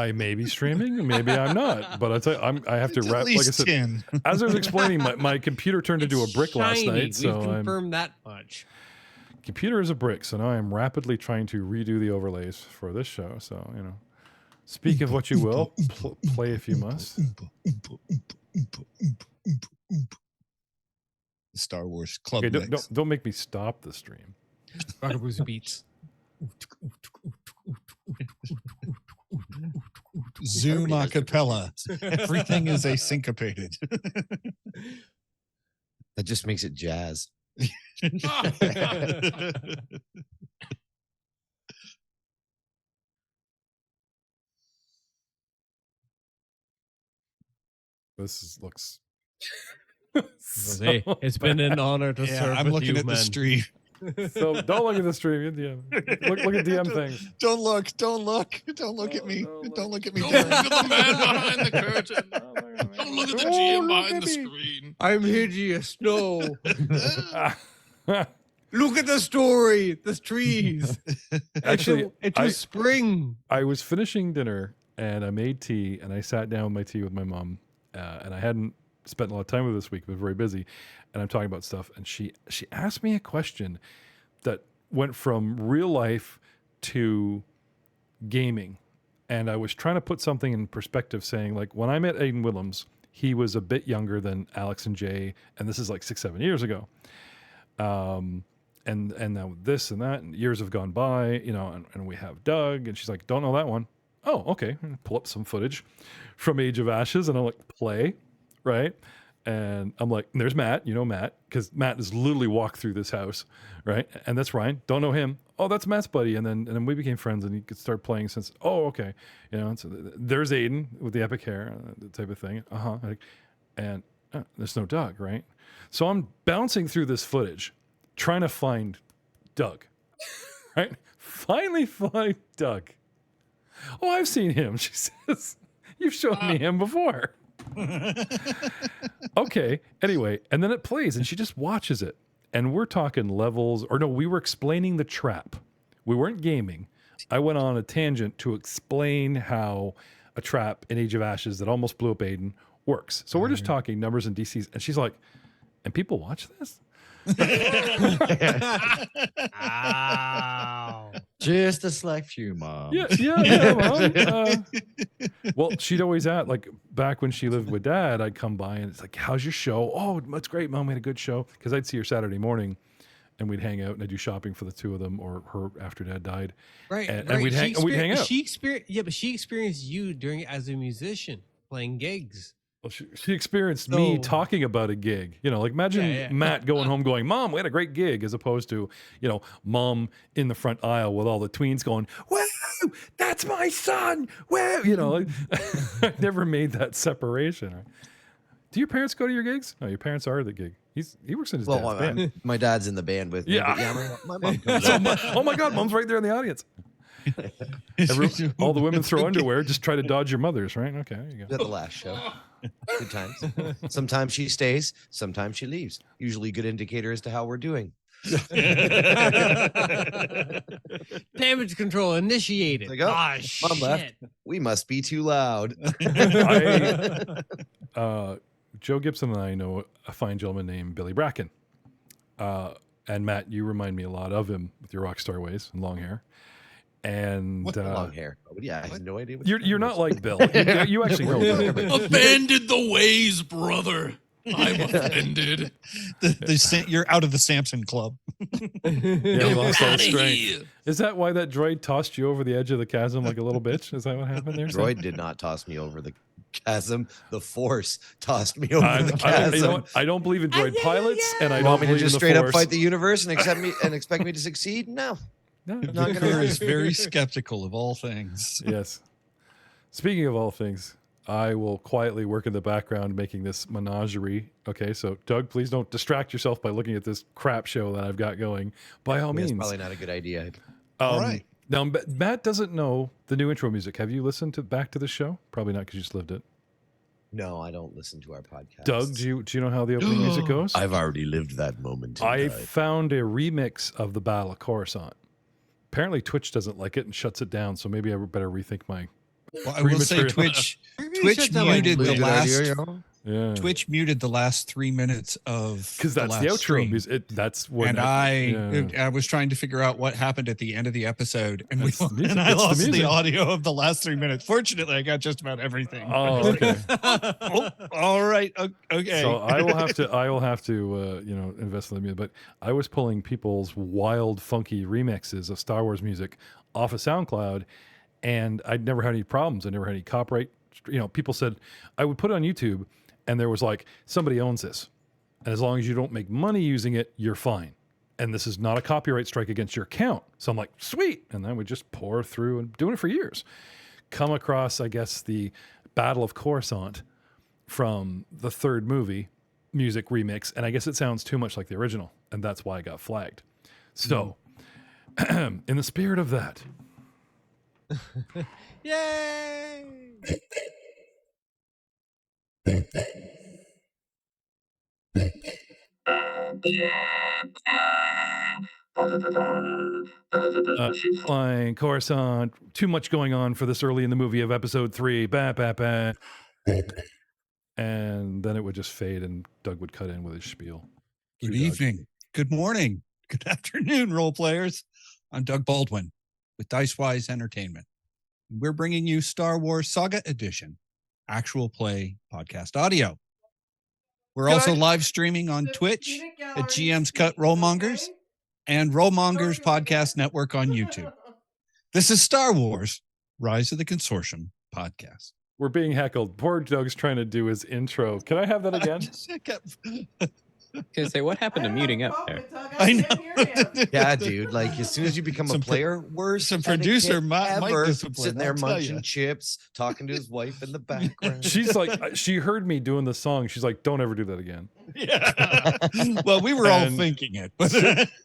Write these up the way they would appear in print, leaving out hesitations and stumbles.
I may be streaming, maybe I'm not. But I tell you, I have to It's wrap. at Like I least said, 10. as I was explaining, my computer turned into a brick last shiny. night. So We've confirmed that much. computer is a brick. So now I am rapidly trying to redo the overlays for this show. So speak of what you will, play if you must. Star Wars Club Okay, mix. don't make me stop the stream. Rockaboo's beats. Zoom a cappella. Everything is asyncopated. That just makes it jazz. Looks. Jose, it's been an honor to serve I'm with looking you, at man. the stream. So don't look at the stream. Look at DM things. Don't look. Don't look. Don't look at me. Don't look at me. Don't look at the man behind the curtain. Don't look at the GM behind the screen. I'm hideous. No. Look at the story. The trees. Actually, it's spring. I was finishing dinner and I made tea and I sat down with my tea with my mom and I hadn't spent a lot of time with her this week. I was very busy and I'm talking about stuff and she asked me a question that went from real life to gaming. And I was trying to put something in perspective saying, like, when I met Aiden Williams, he was a bit younger than Alex and Jay, and this is like 6-7 years ago. And now this and that, and years have gone by, and we have Doug, and she's like, don't know that one. Oh, okay. Pull up some footage from Age of Ashes, and I'm like, play, right? And I'm like, there's Matt, Matt, because Matt has literally walked through this house, right? And that's Ryan, don't know him. Oh, that's Matt's buddy. And then we became friends and he could start playing since, oh, okay. So there's Aiden with the epic hair, type of thing. And there's no Doug, right? So I'm bouncing through this footage, trying to find Doug, right? Finally find Doug. Oh, I've seen him. She says, you've shown me him before. Okay. Anyway, and then it plays and she just watches it. And we're talking levels, or no, we were explaining the trap. We weren't gaming. I went on a tangent to explain how a trap in Age of Ashes that almost blew up Aiden works. So we're just talking numbers and DCs. And she's like, and people watch this? Ow. Just a select few, Mom. Yeah, Mom. Well, she'd always like back when she lived with Dad, I'd come by and it's like, how's your show? Oh, that's great, Mom. We had a good show. Because I'd see her Saturday morning and we'd hang out and I'd do shopping for the two of them or her after Dad died. Right. And we'd hang out. She experienced you during as a musician playing gigs. Well, she experienced me talking about a gig, like imagine Matt going home going, Mom, we had a great gig, as opposed to, Mom in the front aisle with all the tweens going, wow, that's my son. Wow. I never made that separation. Do your parents go to your gigs? No, your parents are the gig. He works in his dad's band. My dad's in the band with me. Yeah. But yeah, my mom comes Oh my God, Mom's right there in the audience. All the women throw underwear, just try to dodge your mothers, right? Okay, there you go. at the last show. Good times. Sometimes she stays, sometimes she leaves. Usually good indicator as to how we're doing. Damage control initiated. Like, oh, Mom shit. left. We must be too loud. Joe Gibson and I know a fine gentleman named Billy Bracken. And Matt, you remind me a lot of him with your rock star ways and long hair. And long hair. Yeah, I have no idea. You're not like Bill. You actually know Bill. Offended the ways, brother. I'm offended. You're out of the Samson Club. You lost all Outta strength. here. Is that why that droid tossed you over the edge of the chasm like a little bitch? Is that what happened there? Droid did not toss me over the chasm. The Force tossed me over the chasm. You know what? I don't believe in droid pilots, and I You don't want me to believe just in the straight up Force. fight the universe and expect me to succeed? No. No. Not gonna Vicar is happen. very skeptical of all things. Yes. Speaking of all things, I will quietly work in the background making this menagerie. Okay, so Doug, please don't distract yourself by looking at this crap show that I've got going. By all means. That's probably not a good idea. All right. Now, Matt doesn't know the new intro music. Have you listened back to the show? Probably not, because you just lived it. No, I don't listen to our podcast. Doug, do you know how the opening music goes? I've already lived that moment. I found a remix of the Battle of Coruscant. Apparently Twitch doesn't like it and shuts it down, so maybe I better rethink my Well, I will say Premature. Twitch muted the Good last. idea, you know? Yeah. Twitch muted the last 3 minutes of Because that's the last outro. stream. Because that's what. And yeah. I was trying to figure out what happened at the end of the episode, and It's the music. and I It's the lost the, music. audio of the last 3 minutes. Fortunately, I got just about everything. Oh, okay. Oh, all right. Okay. So I will have to, invest in the music. But I was pulling people's wild, funky remixes of Star Wars music off of SoundCloud, and I'd never had any problems. I never had any copyright. People said I would put it on YouTube, and there was like, somebody owns this, and as long as you don't make money using it, you're fine. And this is not a copyright strike against your account. So I'm like, sweet. And then we just pour through and doing it for years. Come across, I guess, the Battle of Coruscant from the third movie music remix, and I guess it sounds too much like the original, and that's why I got flagged. So, in the spirit of that, Yay! flying Coruscant, too much going on for this early in the movie of episode 3, bah, bah, bah. And then it would just fade, and Doug would cut in with his spiel. Good evening. Good morning. Good afternoon, role players. I'm Doug Baldwin with Dicewise Entertainment. We're bringing you Star Wars Saga Edition, actual play podcast audio. We're also live streaming on Twitch at GM's Cut Rollmongers and Rollmongers Podcast Network on YouTube. This is Star Wars Rise of the Consortium podcast. We're being heckled. Poor Doug's trying to do his intro. Can I have that again? I was gonna say, what happened to muting up there? I know. Yeah, dude. Like, as soon as you become a player, worse. some producer might ever discipline, sitting there I'll tell munching ya. chips, talking to his wife in the background. She's like, she heard me doing the song. She's like, don't ever do that again. Yeah. Well, we were all And thinking it.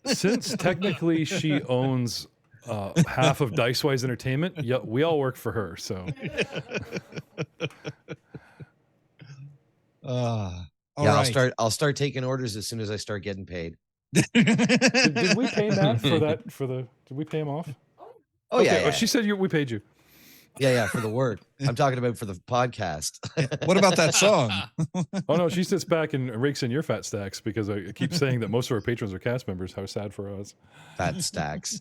Since technically she owns half of Dicewise Entertainment, yeah, we all work for her. So All yeah, right. I'll start taking orders as soon as I start getting paid. did we pay Matt for that? Did we pay him off? Oh Okay, yeah, yeah. She said we paid you. Yeah, for the work. I'm talking about for the podcast. What about that song? Oh no, she sits back and rakes in your fat stacks because I keep saying that most of our patrons are cast members. How sad for us. Fat stacks.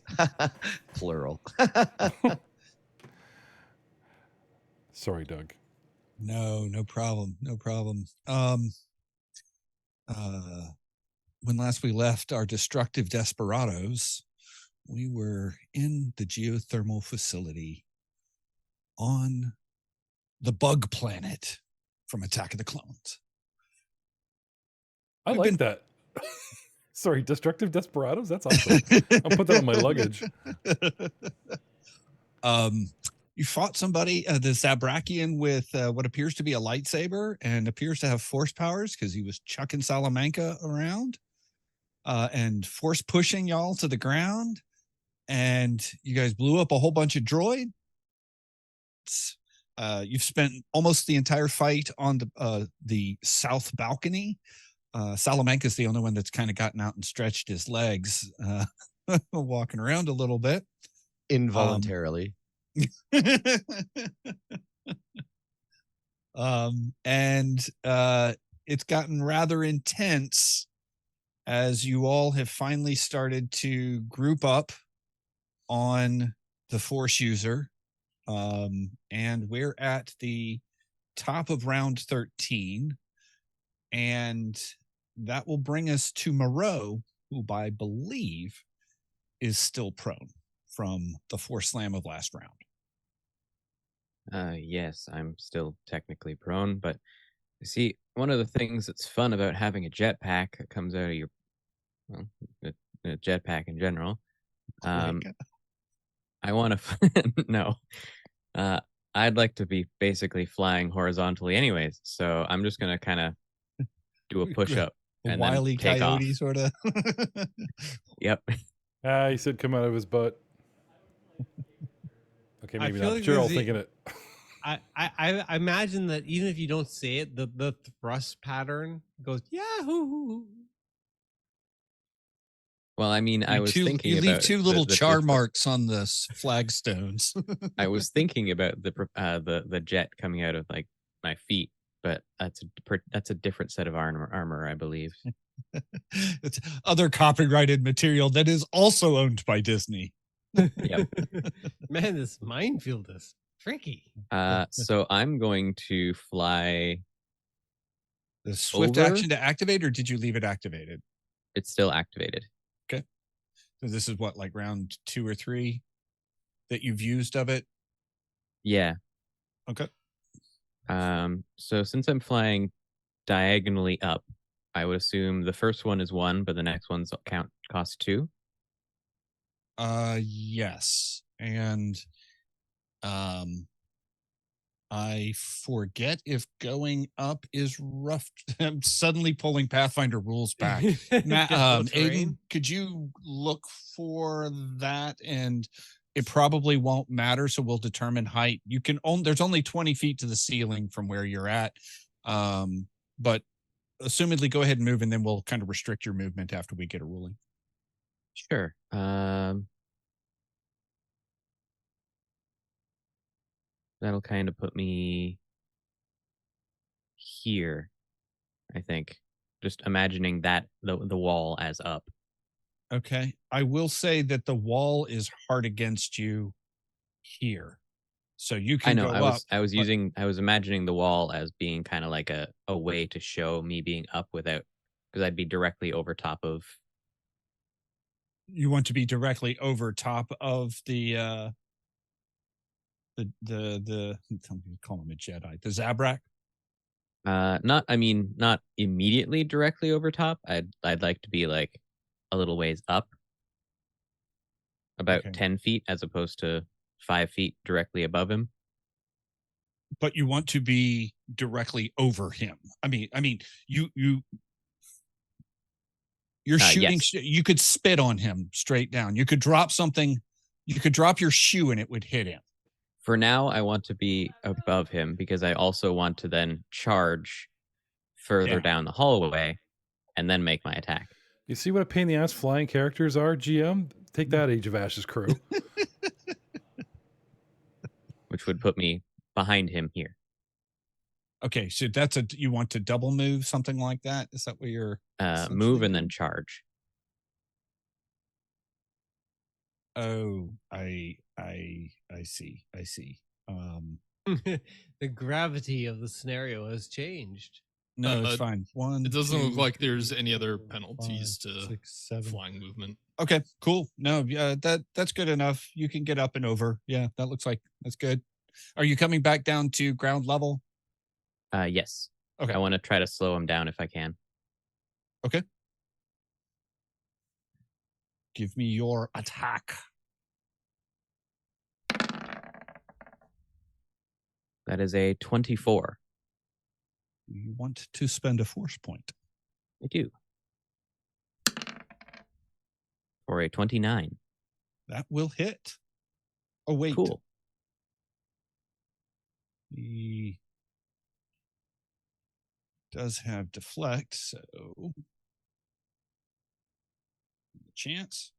Plural. Sorry, Doug. No problem. No problem. When last we left our destructive desperados, we were in the geothermal facility on the bug planet from Attack of the Clones. I We've like been- that. Sorry, destructive desperados. That's awesome. I'll put that on my luggage. You fought somebody, the Zabrakian, with what appears to be a lightsaber and appears to have force powers because he was chucking Salamanca around and force pushing y'all to the ground. And you guys blew up a whole bunch of droids. You've spent almost the entire fight on the south balcony. Salamanca's the only one that's kind of gotten out and stretched his legs, walking around a little bit. Involuntarily. And it's gotten rather intense as you all have finally started to group up on the Force user. And we're at the top of round 13, and that will bring us to Moreau, who I believe is still prone from the Force slam of last round. Yes, I'm still technically prone, but you see, one of the things that's fun about having a jetpack that comes out of your, well, a jetpack in general, I want to, no, I'd like to be basically flying horizontally anyways, so I'm just going to kind of do a push-up A and Wile E. then take off. Coyote sort of. Yep. He said come out of his butt. Okay, maybe feel not. like But you're all there's thinking it. I imagine that even if you don't say it, the thrust pattern goes Yahoo. Well, I mean, I was thinking you leave about two little char different- marks on the flagstones. I was thinking about the jet coming out of like my feet, but that's a different set of armor, I believe. It's other copyrighted material that is also owned by Disney. Yep. Man, this minefield is tricky. So I'm going to fly. The swift Over? action to activate, or did you leave it activated? It's still activated. So this is what, like round 2 or 3 that you've used of it? Yeah. Okay. So since I'm flying diagonally up, I would assume the first one is 1, but the next one's cost 2. Yes. And I forget if going up is rough. I'm suddenly pulling Pathfinder rules back. Difficult Aiden, terrain. could you look for that? And it probably won't matter, so we'll determine height. You can there's only 20 feet to the ceiling from where you're at. But assumedly go ahead and move, and then we'll kind of restrict your movement after we get a ruling. Sure. That'll kind of put me here, I think. Just imagining that the wall as up. Okay. I will say that the wall is hard against you here. So you I can know. go I was up. I was imagining the wall as being kind of like a way to show me being up without, because I'd be directly over top of. You want to be directly over top of the call him a Jedi, the Zabrak. Not immediately directly over top. I'd like to be like a little ways up, about Okay. 10 feet as opposed to 5 feet directly above him. But you want to be directly over him. I mean, you're shooting. Yes. You could spit on him straight down. You could drop something. You could drop your shoe and it would hit him. For now, I want to be above him because I also want to then charge further down the hallway and then make my attack. You see what a pain in the ass flying characters are, GM? Take that, Age of Ashes crew. Which would put me behind him here. Okay, so you want to double move, something like that? Is that what you're move and then charge? Oh, I see. The gravity of the scenario has changed. No, it's fine. It doesn't look like there's any other penalties to 6, 7. flying movement. Okay, cool. No, yeah, that's good enough. You can get up and over. Yeah, that looks like that's good. Are you coming back down to ground level? Yes. Okay. I want to try to slow him down if I can. Okay. Give me your attack. That is a 24. You want to spend a force point. I do. For a 29. That will hit. Oh, wait. Cool. He does have deflect, so chance.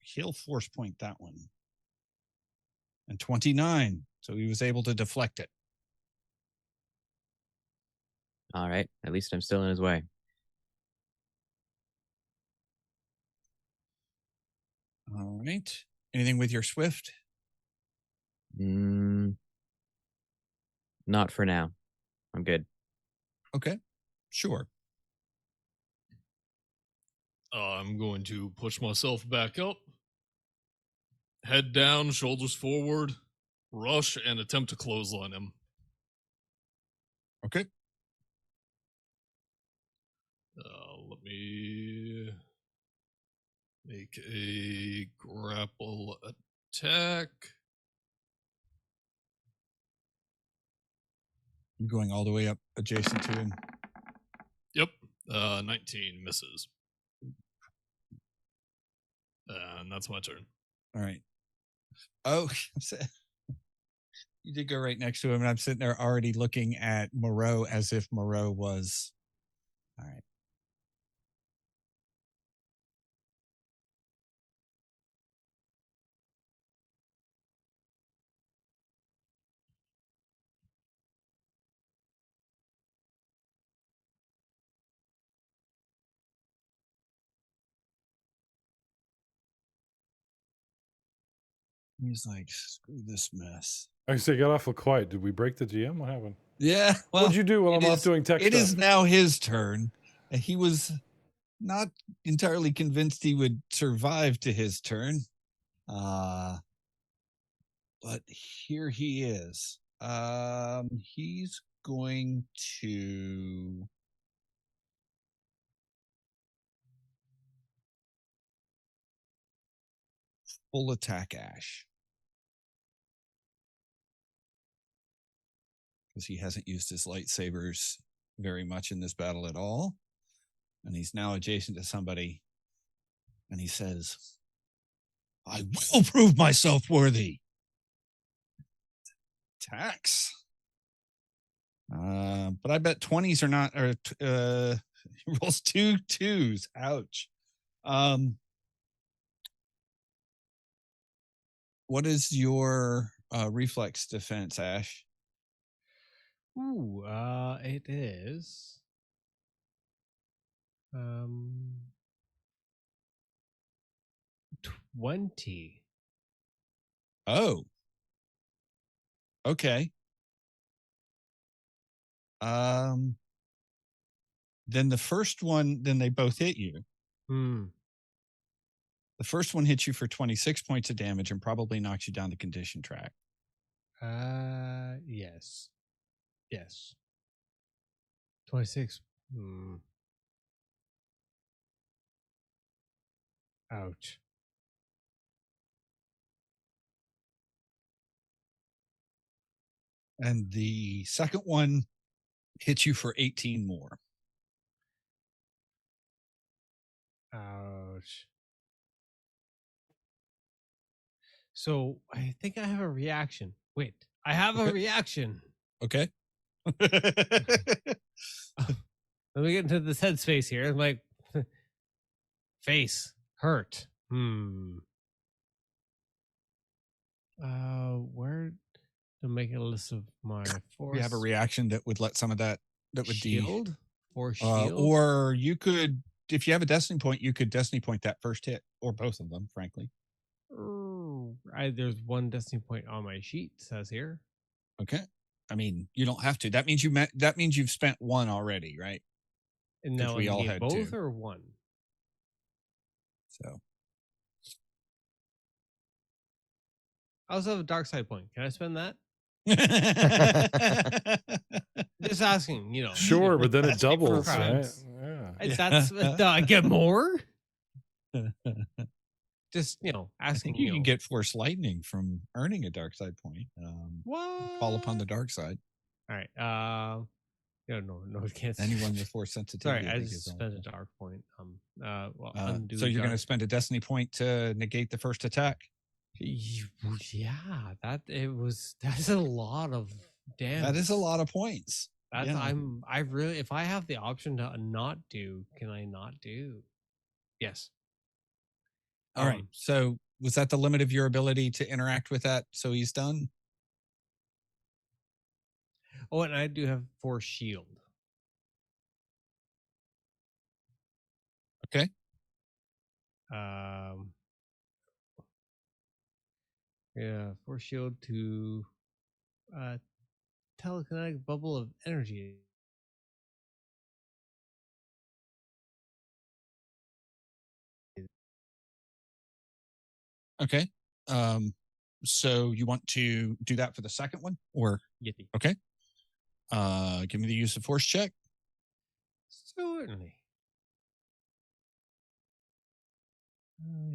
He'll force point that one. And 29, so he was able to deflect it. All right. At least I'm still in his way. All right. Anything with your swift? Not for now. I'm good. Okay, sure. I'm going to push myself back up, head down, shoulders forward, rush, and attempt to clothesline him. Okay. Let me make a grapple attack. You're going all the way up adjacent to him. Yep. 19 misses. And that's my turn. All right. Oh, you did go right next to him, and I'm sitting there already looking at Moreau as if Moreau was All right. He's like, screw this mess. I say, get awful quiet. Did we break the GM? What happened? Yeah. Well, What'd you do while it I'm off is- doing tech It stuff? is now his turn. And he was not entirely convinced he would survive to his turn. But here he is. He's going to full attack Ash. Because he hasn't used his lightsabers very much in this battle at all. And he's now adjacent to somebody. And he says, I will prove myself worthy. Attacks. But I bet 20s are not, or he rolls 2 2s. Ouch. What is your reflex defense, Ash? Ooh, it is 20. Oh. Okay. Then the first one, then they both hit you. Hmm. The first one hits you for 26 points of damage and probably knocks you down the condition track. Yes. Yes. 26. Hmm. Ouch. And the second one hits you for 18 more. Ouch. So I think I have a reaction. Wait, I have a Okay. reaction. Okay. Let me get into this headspace here. I'm like, face hurt. Where to make a list of my force? You have a reaction that would let some of that would shield for be, shield, or you could, if you have a destiny point, you could destiny point that first hit, or both of them, frankly. There's one destiny point on my sheet. Says here. Okay. I mean, you don't have to. That means that means you've spent one already, right? And 'Cause now we I all get had both two. or one. So I also have a dark side point. Can I spend that? Just asking, Sure, but then it Asking for doubles, right? friends. Yeah. That's I get more. Just I asking. think you can get force lightning from earning a dark side point. What? Call upon the dark side. All right. No, we can't. Anyone with force sensitivity. Sorry, I think, just is spent a eligible. dark point. Undo. So you're going to dark- spend a destiny point to negate the first attack. Yeah, that's a lot of damage. That is a lot of points. That's Yeah. I really, if I have the option to not do, can I not do? Yes. All right. So was that the limit of your ability to interact with that? So he's done. Oh, and I do have force shield. Okay. Yeah, force shield to telekinetic bubble of energy. Okay. So you want to do that for the second one, or Yeti. okay? Give me the use of force check. Certainly.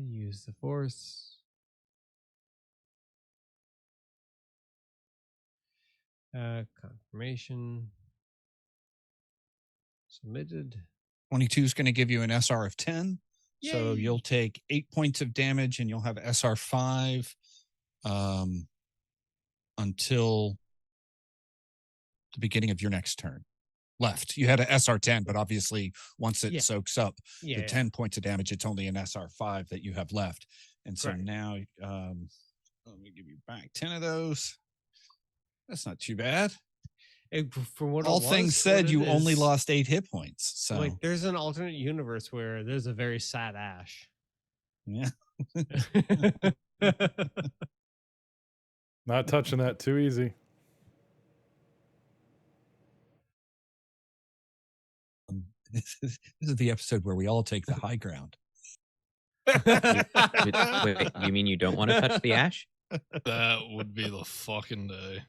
Use the force. Confirmation. Submitted. 22 is going to give you an SR of 10. So Yay. you'll take 8 points of damage and you'll have SR 5 until the beginning of your next turn. left. You had an SR10, but obviously once it Yeah. soaks up Yeah. the 10 points of damage, it's only an SR5 that you have left. And so Correct. now, let me give you back 10 of those. That's not too bad. From what All it was, things what said, it you only is, lost 8 hit points. So like, there's an alternate universe where there's a very sad Ash. yeah. Not touching that too easy. This is the episode where we all take the high ground. Wait, you mean you don't want to touch the ash? That would be the fucking day.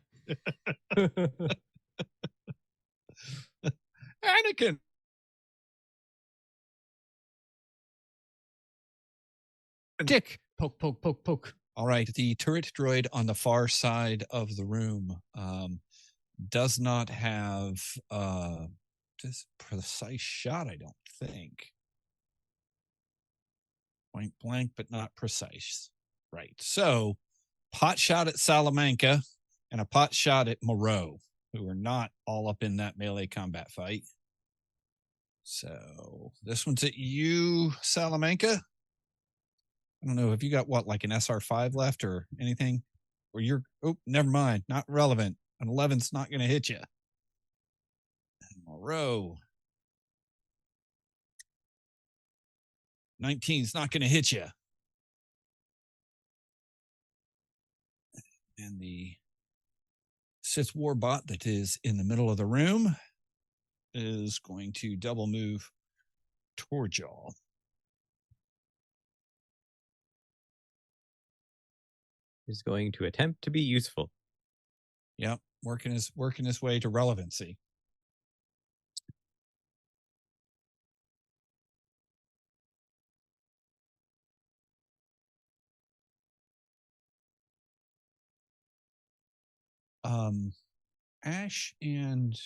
Anakin. Dick. Poke, poke, poke, poke. All right. The turret droid on the far side of the room does not have this precise shot, I don't think. Point blank, but not precise. Right. So, pot shot at Salamanca and a pot shot at Moreau, who are not all up in that melee combat fight. So, this one's at you, Salamanca. I don't know. Have you got what, like an SR5 left or anything? Or you're, oh, never mind. Not relevant. An 11's not going to hit you. Moreau. 19's not going to hit you. And the Sith Warbot that is in the middle of the room is going to double move towards y'all. Is going to attempt to be useful. Yep, working his way to relevancy. Ash and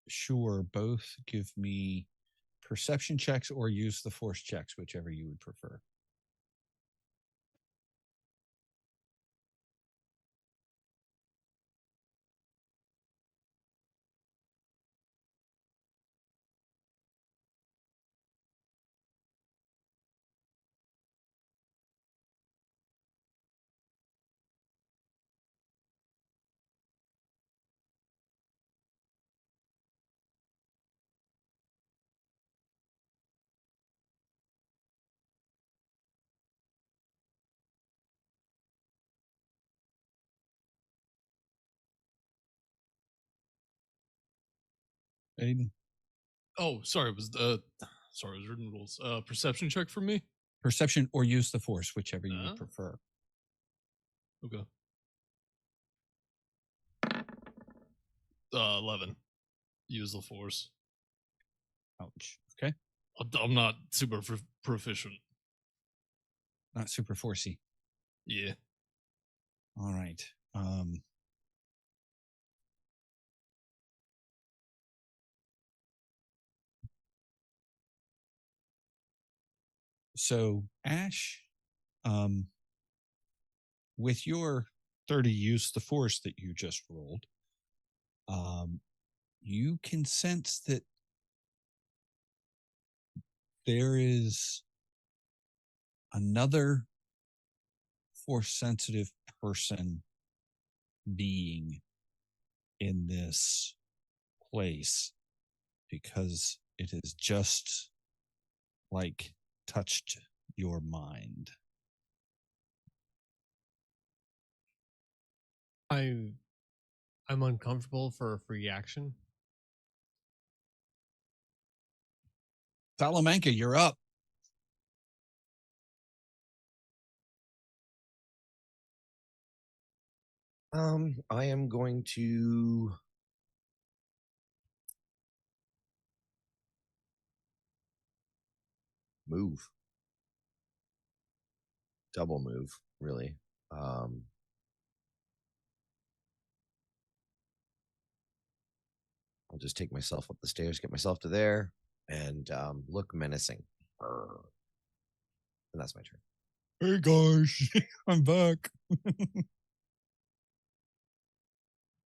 Sure both give me perception checks or use the force checks, whichever you would prefer. Aiden, Oh, sorry. It was written rules. Perception check for me. perception or use the force, whichever you would prefer. Okay. 11. Use the force. Ouch. Okay. I'm not super proficient. Not super forcey. Yeah. All right. So Ash, with your 30 use the force that you just rolled, you can sense that there is another force sensitive person being in this place, because it is just like touched your mind. I'm uncomfortable for a free action. Salamanca, you're up. I am going to move. Double move, really. I'll just take myself up the stairs, get myself to there, and look menacing. And that's my turn. Hey guys, I'm back.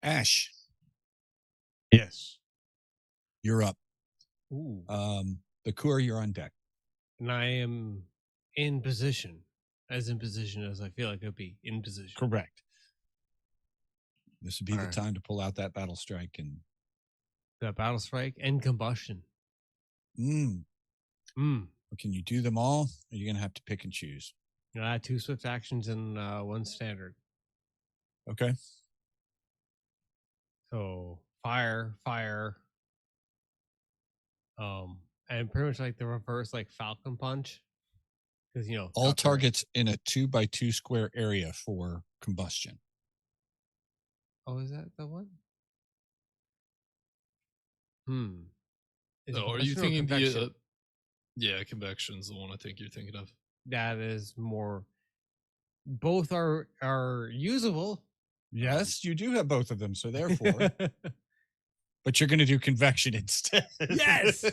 Ash, Yes. You're up. Ooh. The Kur, you're on deck. And I am in position. As in position as I feel like I'd be in position. Correct. This would be the Alright. time to pull out that battle strike and The battle strike and combustion. can you do them all? Or are you gonna have to pick and choose? 2 swift actions and 1 standard. Okay. So fire. And pretty much like the reverse, like Falcon Punch. Because All targets in a 2x2 square area for combustion. Oh, is that the one? Is it So are you combustion or thinking convection? yeah, convection's the one I think you're thinking of. That is more. Both are usable. Yes, you do have both of them, so therefore, but you're going to do convection instead. yes.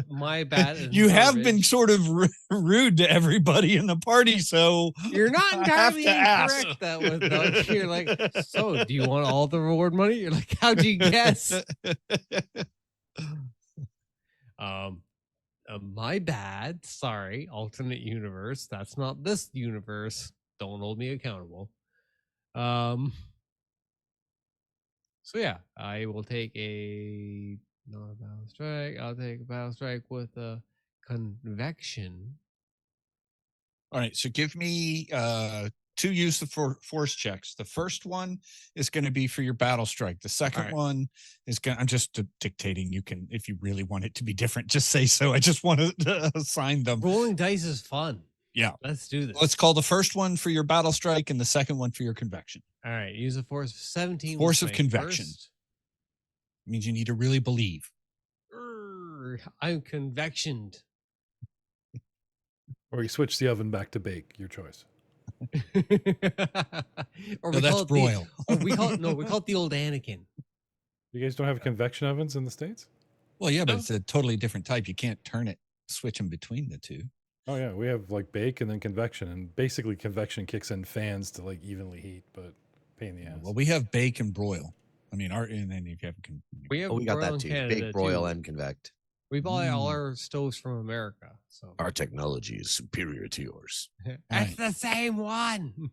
My bad. and You have been garbage. sort of rude to everybody in the party, so You're not I have entirely to ask. incorrect that was though. You're like, so do you want all the reward money? You're like, how'd you guess? My bad. Sorry. Alternate universe. That's not this universe. Don't hold me accountable. So yeah, I will take not a battle strike. I'll take a battle strike with a convection. All right, so give me 2 use of force checks. The first one is going to be for your battle strike. The second right. one is going. I'm just dictating. You can, if you really want it to be different, just say so. I just want to assign them. Rolling dice is fun. Yeah. Let's do this. Let's call the first one for your battle strike and the second one for your convection. All right. Use a force of 17. Force was of my convection. first. Means you need to really believe. I'm convectioned. Or you switch the oven back to bake. Your choice. Or No, we that's call it broil. we call it the old Anakin. You guys don't have convection ovens in the States? Well, yeah, but No. it's a totally different type. You can't switch them between the two. Oh yeah, we have like bake and then convection, and basically convection kicks in fans to like evenly heat, but pain in the ass. Well, we have bake and broil. I mean, and then if you have We have Oh, we got broil that in too. Canada Big broil too. and convect. We buy all our stoves from America. So Our technology is superior to yours. that's Right. the same one.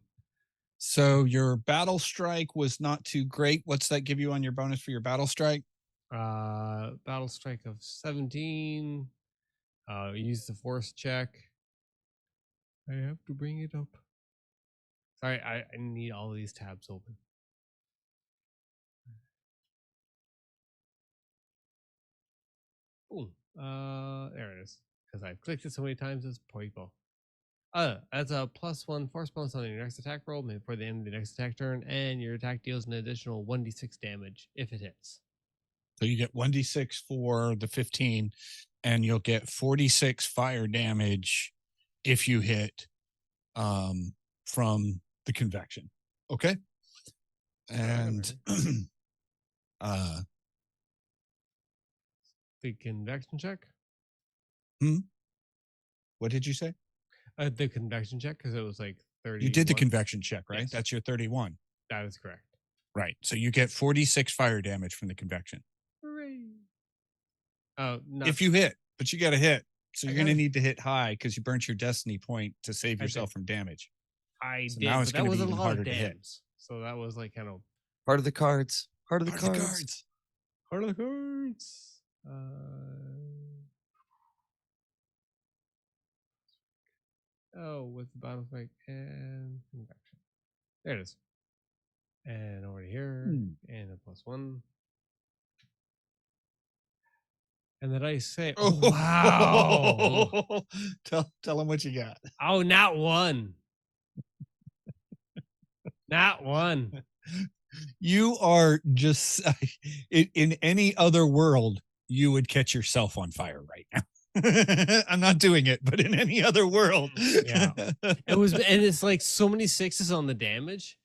So your battle strike was not too great. What's that give you on your bonus for your battle strike? Battle strike of 17. Use the force check. I have to bring it up. Sorry, I need all of these tabs open. Boom. There it is. Because I've clicked it so many times, it's people. That's a +1 force bonus on your next attack roll before the end of the next attack turn, and your attack deals an additional 1d6 damage if it hits. So you get 1d6 for the 15, and you'll get 46 fire damage if you hit from the convection. Okay. And The convection check? what did you say? The convection check, because it was like 30. You did the convection check, right? Yes. That's your 31. That is correct. Right. So you get 46 fire damage from the convection. Hooray. Oh, no. If you hit, but you got to hit. So I you're going to gotta- need to hit high because you burnt your destiny point to save I yourself did. from damage. I So did, now it's but that gonna was be a even lot harder of to hit. damage. So that was like kind of Part of the cards. Part of the Part cards. of the cards. part of the cards. With the battle strike and convection. There it is. And over here, and a +1. And the dice say, oh, wow. Tell them what you got. Oh, not one. Not one. You are just in any other world, you would catch yourself on fire right now. I'm not doing it, but in any other world. Yeah. It was, and it's like so many 6s on the damage.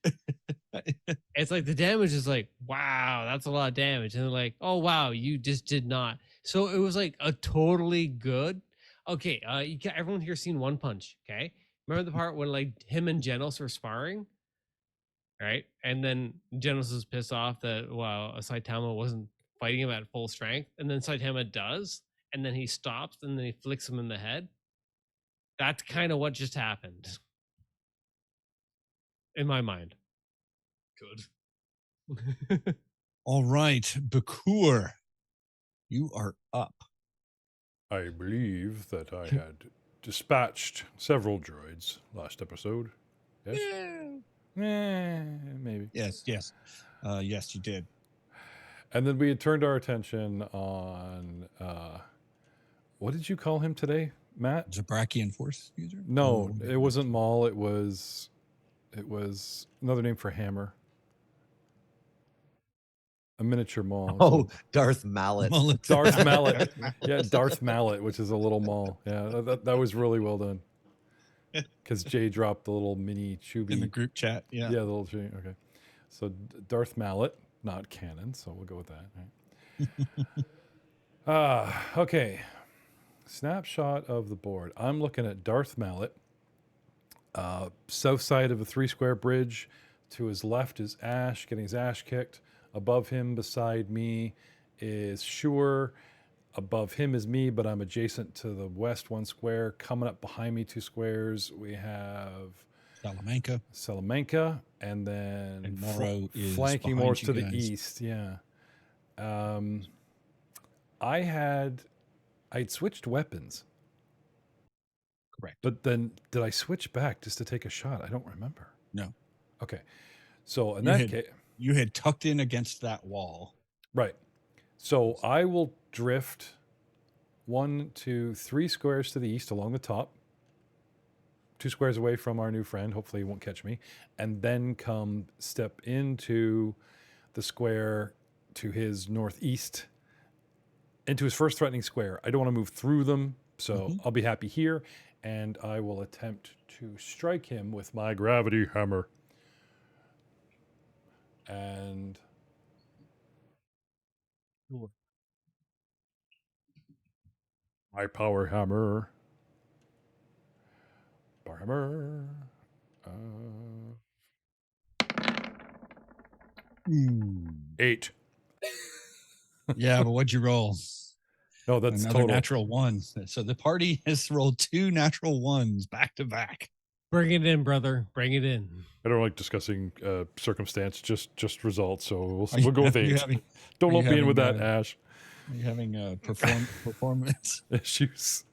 It's like the damage is like, wow, that's a lot of damage. And they're like, oh, wow, you just did not. So it was like a totally good. Okay, everyone here seen One Punch, okay? Remember the part when like him and Genos were sparring? Right? And then Genos is pissed off that, well, Saitama wasn't fighting him at full strength, and then Saitama does, and then he stops, and then he flicks him in the head. That's kind of what just happened. In my mind. Good. All right, Bakur, you are up. I believe that I had dispatched several droids last episode. Yes? Maybe. Yes, yes. Yes, you did. And then we had turned our attention on, what did you call him today, Matt? Zabrakian Force user? No, Oh, it wasn't Maul. It was another name for hammer. A miniature Maul. Oh, Darth Mallet. Mullet. Darth Mallet. Yeah, Darth Mallet, which is a little Maul. Yeah, that was really well done. Because Jay dropped the little mini Chubby. In the group chat, yeah. Yeah, the little Chubby. Okay. So Darth Mallet, not canon, so we'll go with that. Right? Okay. Snapshot of the board. I'm looking at Darth Mallet. South side of a 3-square bridge. To his left is Ash, getting his ash kicked. Above him, beside me, is Shure. Above him is me, but I'm adjacent to the west 1 square. Coming up behind me 2 squares, we have Salamanca, and then And Morrow is flanking behind more you to the guys. east. Yeah. I'd switched weapons. Correct. But then did I switch back just to take a shot? I don't remember. No. Okay. So in You that had- case, You had tucked in against that wall. right. So I will drift 1, 2, 3 squares to the east along the top, 2 squares away from our new friend. Hopefully he won't catch me. And then come step into the square to his northeast, into his first threatening square. I don't want to move through them, so I'll be happy here. And I will attempt to strike him with my gravity hammer. And my power hammer. Power hammer. 8. Yeah, but what'd you roll? No, that's Another total. natural 1. So the party has rolled 2 natural 1s back to back. Bring it in, brother. Bring it in. I don't like discussing circumstance, just results. So Are you- we'll go with are you 8. having- Don't are you lump me in with that, having, Ash. Are you having performance Issues.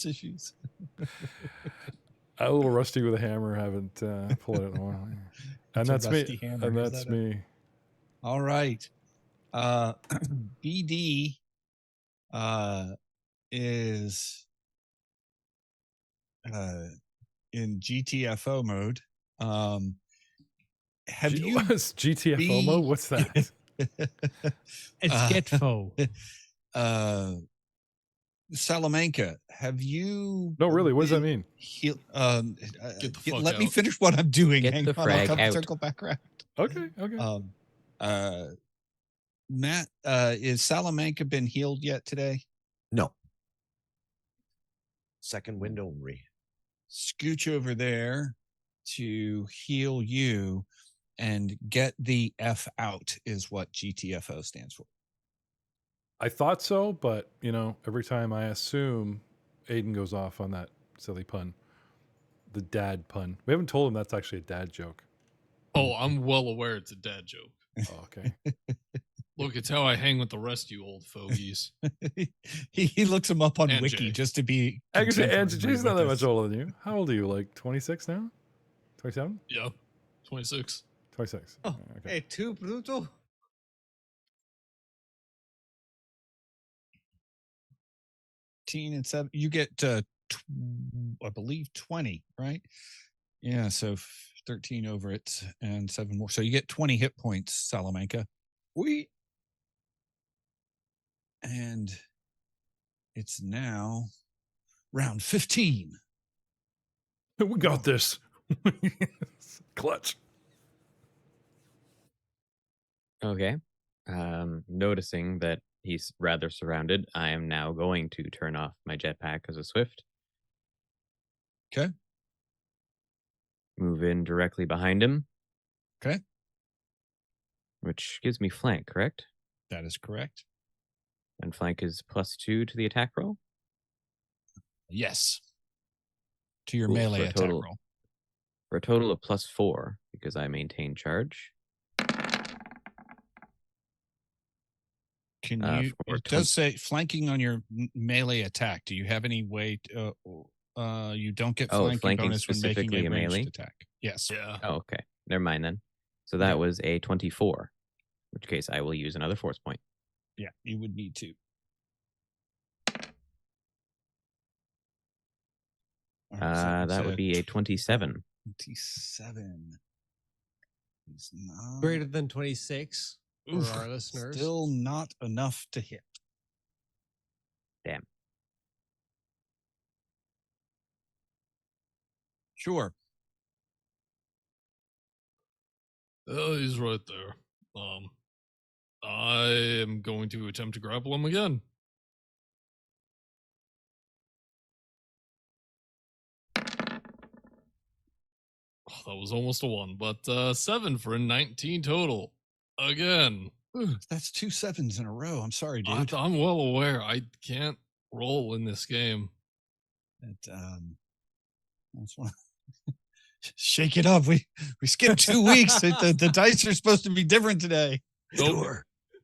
issues? I'm a little rusty with a hammer. Haven't pulled it in a while. And It's that's a me. rusty hammer, And is that's that me. All right. BD is in GTFO mode. Have you GTFO mode? What's that? It's Getfo. Salamanca, have you No, really. What does that mean? Get Get the fuck let me out. finish what I'm doing. Get Hang the on, I'll frag come out. circle back around. Okay. Okay. Matt, is Salamanca been healed yet today? No. Second wind only. Scooch over there to heal you and get the F out is what GTFO stands for. I thought so, but every time I assume Aiden goes off on that silly pun, the dad pun. We haven't told him that's actually a dad joke. Oh, I'm well aware it's a dad joke. Oh, okay. Look, it's how I hang with the rest of you old fogies. he looks him up on And Wiki Jay. just to be. I can say, and contemporary Jay's not with that us. much older than you. How old are you? Like 26 now? 27? Yeah, 26. 26. Oh, Okay. hey, too brutal. 15 and 7. You get, I believe, 20, right? Yeah, so 13 over it and 7 more. So you get 20 hit points, Salamanca. And it's now round 15. We got this. Clutch. Okay. Noticing that he's rather surrounded, I am now going to turn off my jetpack as a swift. Okay. Move in directly behind him. Okay. Which gives me flank, correct? That is correct. And flank is +2 to the attack roll. Yes. To your Cool, melee for a attack total- roll. For a total of +4 because I maintain charge. Can Uh, you? for It does say flanking on your melee attack. Do you have any way? You don't get Oh, flanking flanking bonus when making specifically a a ranged melee? attack. Yes. Yeah. Oh, okay. Never mind then. So that Okay. was a 24. In which case I will use another force point. Yeah, you would need to. All right, so That would it's be a 27. 27. It's not, Greater than 26 for Oof, our listeners. Still not enough to hit. Damn. Sure. He's right there. I am going to attempt to grapple him again. Oh, that was almost a 1, but 7 for a 19 total. Again. That's 2 7s in a row. I'm sorry, dude. I'm well aware. I can't roll in this game. That's one. Shake it up. We skipped 2 weeks. The dice are supposed to be different today. Nope.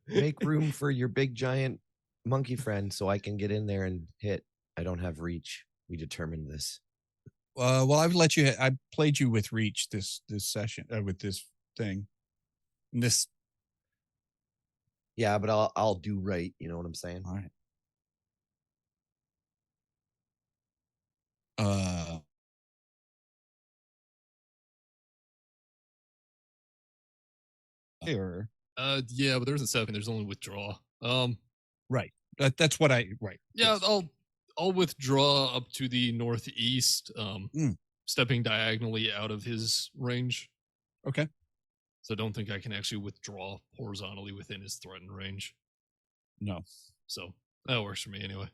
Make room for your big giant monkey friend so I can get in there and hit. I don't have reach. We determined this. Well, I've let you. I played you with reach this session with this thing. This. Yeah, but I'll do right. You know what I'm saying? All right. Here. Yeah, but there isn't 7. There's only withdraw. Right. That's what I. Right. Yeah, Yes. I'll withdraw up to the northeast, Mm. stepping diagonally out of his range. Okay. So I don't think I can actually withdraw horizontally within his threatened range. No. So that works for me anyway.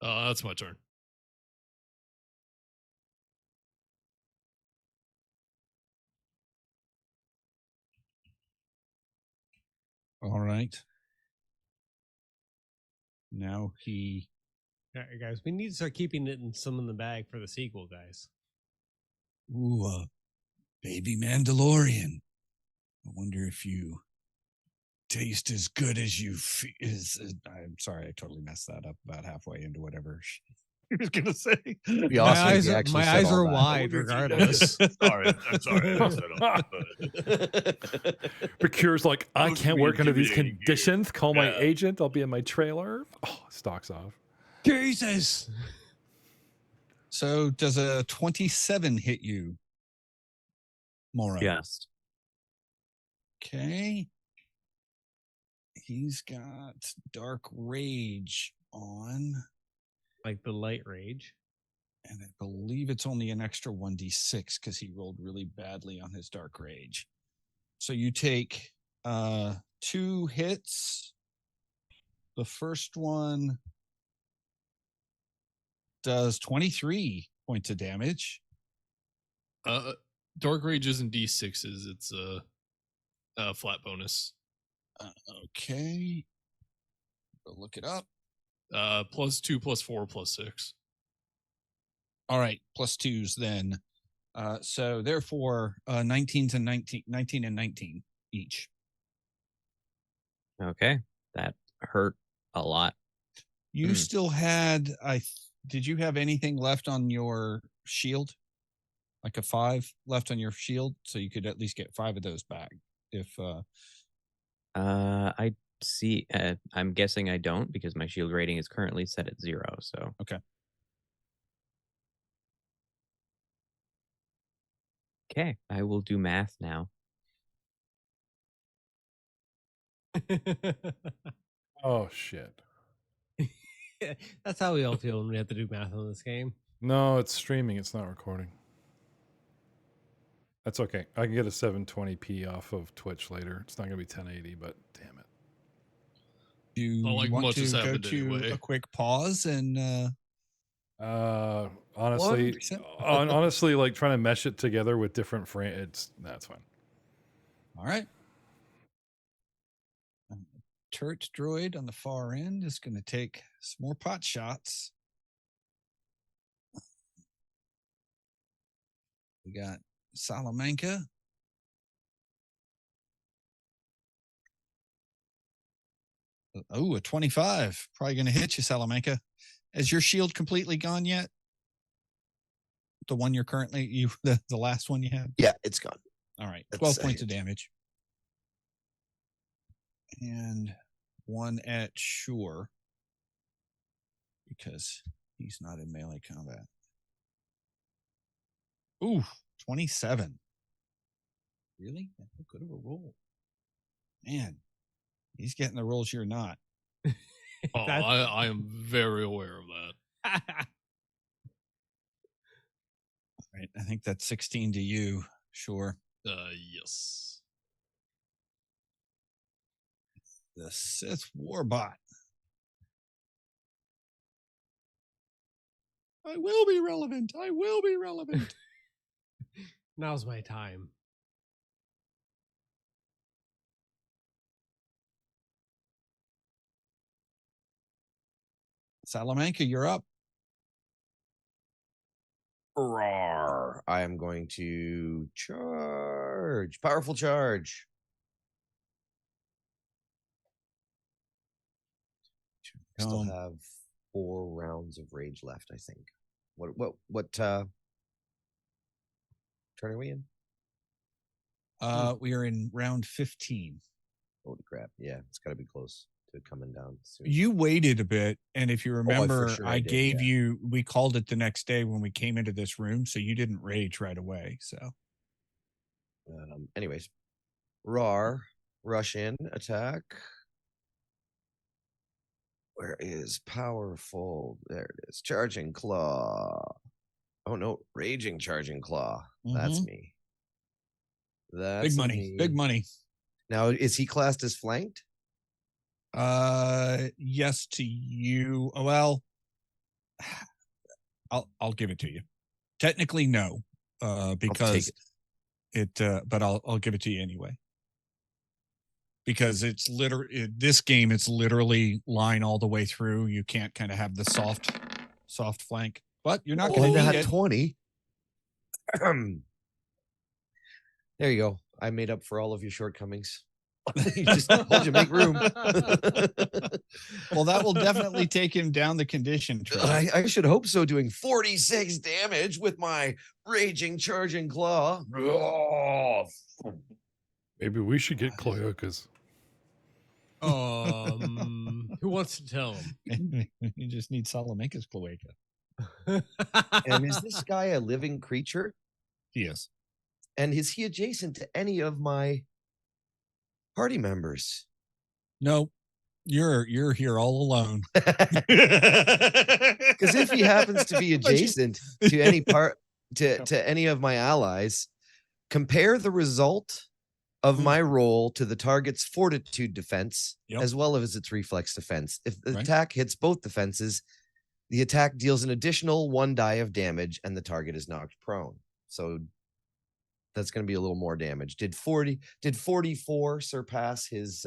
That's my turn. All right. Now he. All right, guys, we need to start keeping it in some in the bag for the sequel, guys. Ooh, baby Mandalorian. I wonder if you taste as good as you feel. I'm sorry, I totally messed that up about halfway into whatever he was gonna say. Be awesome if you actually my said eyes all are that. wide regardless. Sorry, I'm sorry. I said Procure's like, I Those can't be work under these intimidating gear. conditions. Call my Yeah. agent. I'll be in my trailer. Oh, stalks off. Jesus. So does a 27 hit you, Mora? Just. Okay. He's got Dark Rage on, Like the light rage. and I believe it's only an extra 1d6 because he rolled really badly on his Dark Rage. So you take 2 hits. The first one does 23 points of damage. Dark Rage isn't D6s. It's a flat bonus. Okay. Go look it up. +2, +4, +6. All right, +2s then. So therefore, 19 and 19 each. Okay. That hurt a lot. You still had did you have anything left on your shield? Like a 5 left on your shield, so you could at least get 5 of those back. If I see. I'm guessing I don't because my shield rating is currently set at 0. So Okay. Okay, I will do math now. Oh, shit. That's how we all feel when we have to do math on this game. No, it's streaming. It's not recording. That's okay. I can get a 720p off of Twitch later. It's not going to be 1080, but damn it. do you Not like want much to has go happened to anyway. a quick pause and Honestly, 1%? honestly, like trying to mesh it together with different that's fine. all right. turret droid on the far end is going to take some more pot shots. We got Salamanca. Oh, a 25. Probably going to hit you, Salamanca. Is your shield completely gone yet? The one you're currently, the last one you had? Yeah, it's gone. All right. That's 12 a points of hit. damage. And one at Shore, because he's not in melee combat. Ooh, 27. Really? That's a good of a roll. Man, he's getting the rolls you're not. Oh, I am very aware of that. All right. I think that's 16 to you. Sure. Yes. The Sith Warbot. I will be relevant. I will be relevant. Now's my time. Salamanca, you're up. Roar. I am going to charge. Powerful charge. Still have 4 rounds of rage left, I think. What turn are we in? We are in round 15. Holy crap. Yeah, it's gotta be close to coming down soon. You waited a bit, and if you remember, sure I did, gave yeah. you, we called it the next day when we came into this room, so you didn't rage right away. So Anyways. Roar. Rush in. Attack. Where is powerful? There it is. Charging claw. Oh no, raging charging claw. That's me. That's big money, me. big money. Now, is he classed as flanked? Yes to you. Well, I'll give it to you. Technically, no, because but I'll give it to you anyway. Because it's literally this game, it's literally line all the way through. You can't kind of have the soft flank, but you're not going to need it. 20. There you go. I made up for all of your shortcomings. You just told you make room. Well, that will definitely take him down the condition track. I should hope so. Doing 46 damage with my raging charging claw. Maybe we should get cloacas. Who wants to tell him? You just need Salamanca's cloaca. And is this guy a living creature? He is. And is he adjacent to any of my party members? No, you're here all alone. Because if he happens to be adjacent to any part to any of my allies, compare the result of my roll to the target's fortitude defense, as well as its reflex defense. If the attack hits both defenses, the attack deals an additional 1 die of damage and the target is knocked prone. So that's going to be a little more damage. Did 44 surpass his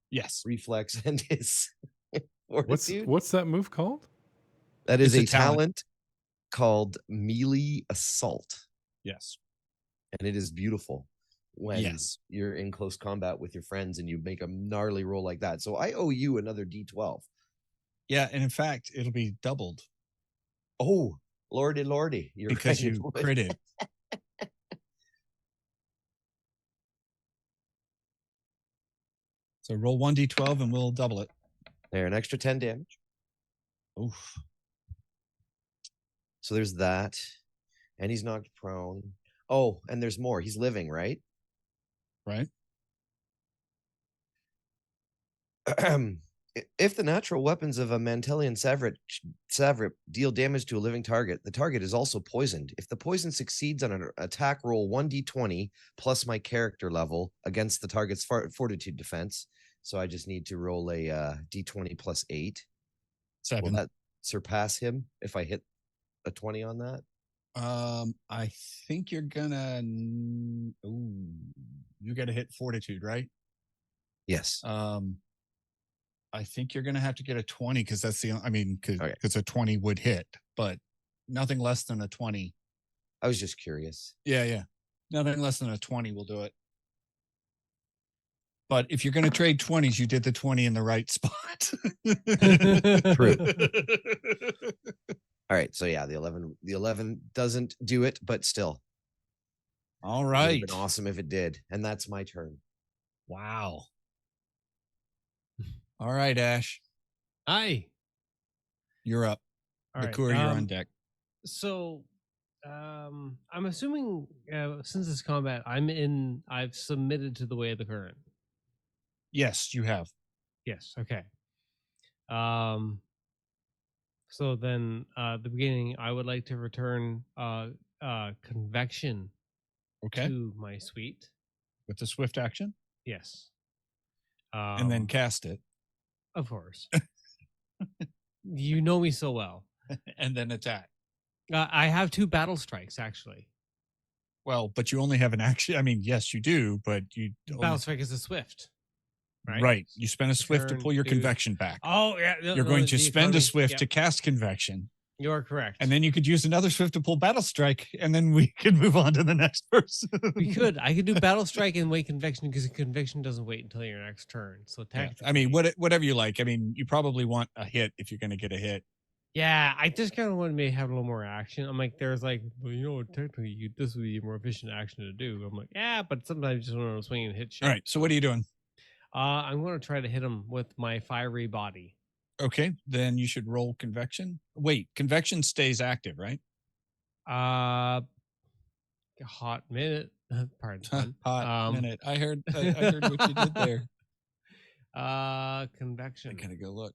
yes reflex and his fortitude? What's that move called? That is a talent called Melee Assault. Yes. And it is beautiful when you're in close combat with your friends and you make a gnarly roll like that. So I owe you another D12. Yeah, and in fact, it'll be doubled. Oh, lordy. Because you critted. So roll 1d12 and we'll double it. There, an extra 10 damage. Oof. So there's that. And he's knocked prone. Oh, and there's more. He's living, right? Right. If the natural weapons of a Mantelian Savrip deal damage to a living target, the target is also poisoned. If the poison succeeds on an attack roll 1d20 plus my character level against the target's fortitude defense, so I just need to roll a d20 plus 8. 7. Will that surpass him if I hit a 20 on that? I think you're gonna. You got to hit fortitude, right? Yes. I think you're going to have to get a 20 because that's the, I mean, because Okay. a 20 would hit, but nothing less than a 20. I was just curious. Yeah. Nothing less than a 20 will do it. But if you're going to trade 20s, you did the 20 in the right spot. True. All right. So yeah, the 11 doesn't do it, but still. All It would right. have been awesome if it did. And that's my turn. Wow. All right, Ash, Hi. you're up. All right. Liqueur, you're on deck. So, I'm assuming since it's combat, I've submitted to the way of the current. Yes, you have. Yes. Okay. So then, at the beginning, I would like to return convection Okay. to my suite. With the swift action. Yes. And then cast it. Of course. You know me so well. And then attack. I have 2 battle strikes actually. Well, but you only have an action. I mean, yes, you do, but you Battle strike is a swift. Right. You spend a swift to Turn pull your to- convection back. Oh yeah. You're going to spend a swift to cast convection. You are correct. And then you could use another swift to pull battle strike, and then we could move on to the next person. we could. I could do battle strike and wait convection because convection doesn't wait until your next turn. So Yeah. technically, I mean, whatever you like. I mean, you probably want a hit if you're going to get a hit. Yeah, I just kind of wanted me to have a little more action. I'm like, there's like, well, you know, technically, this would be a more efficient action to do. I'm like, yeah, but sometimes you just want to swing and hit shit. All right. So what are you doing? I'm going to try to hit him with my fiery body. Okay. Then you should roll convection. Wait, convection stays active, right? Hot minute. Pardon. pun. Hot minute. I heard what you did there. Convection. I gotta go look.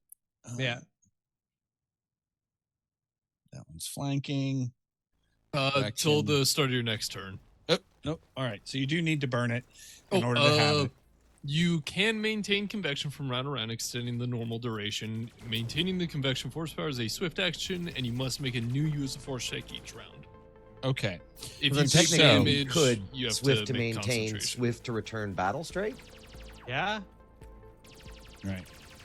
Yeah. That one's flanking. Till the start of your next turn. Oh, nope. All right. So you do need to burn it in order to have it. You can maintain convection from round to round, extending the normal duration. Maintaining the convection force power is a swift action, and you must make a new use of force check each round. Okay. If Then you take technically damage, you could you have swift to make maintain, concentration. swift to return battle strike. Yeah. Right.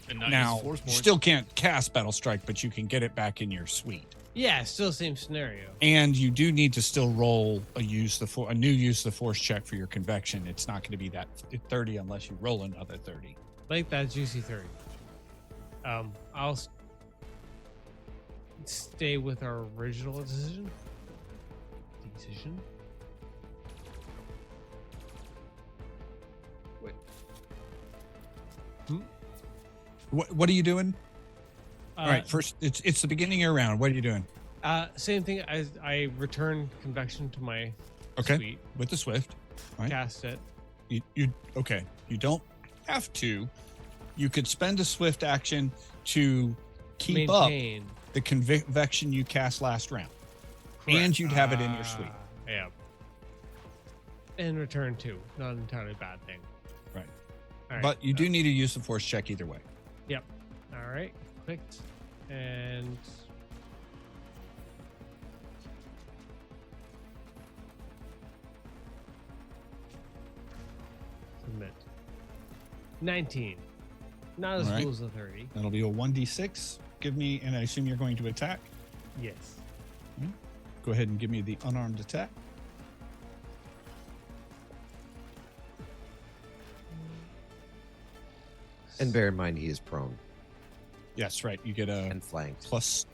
And not Now, use force you points. still can't cast battle strike, but you can get it back in your suite. Yeah, still same scenario. And you do need to still roll a new use of the force check for your convection. It's not going to be that 30 unless you roll another 30. Like that juicy 30. I'll stay with our original decision. Wait. What are you doing? All right, first it's the beginning of your round. What are you doing? Same thing. I return convection to my Okay, suite. with the swift. Right. Cast it. You okay? You don't have to. You could spend a swift action to keep Maintain. up the convection you cast last round, and you'd have it in your suite. Yeah. And return to. Not entirely bad thing. Right. All right. But you do need to use the force check either way. Yep. All right. Clicked. And submit. 19. Not as All right. cool as the 30. That'll be a 1d6. Give me, and I assume you're going to attack. Yes. Go ahead and give me the unarmed attack. And bear in mind, he is prone Yes, right. You get a and flanked. plus,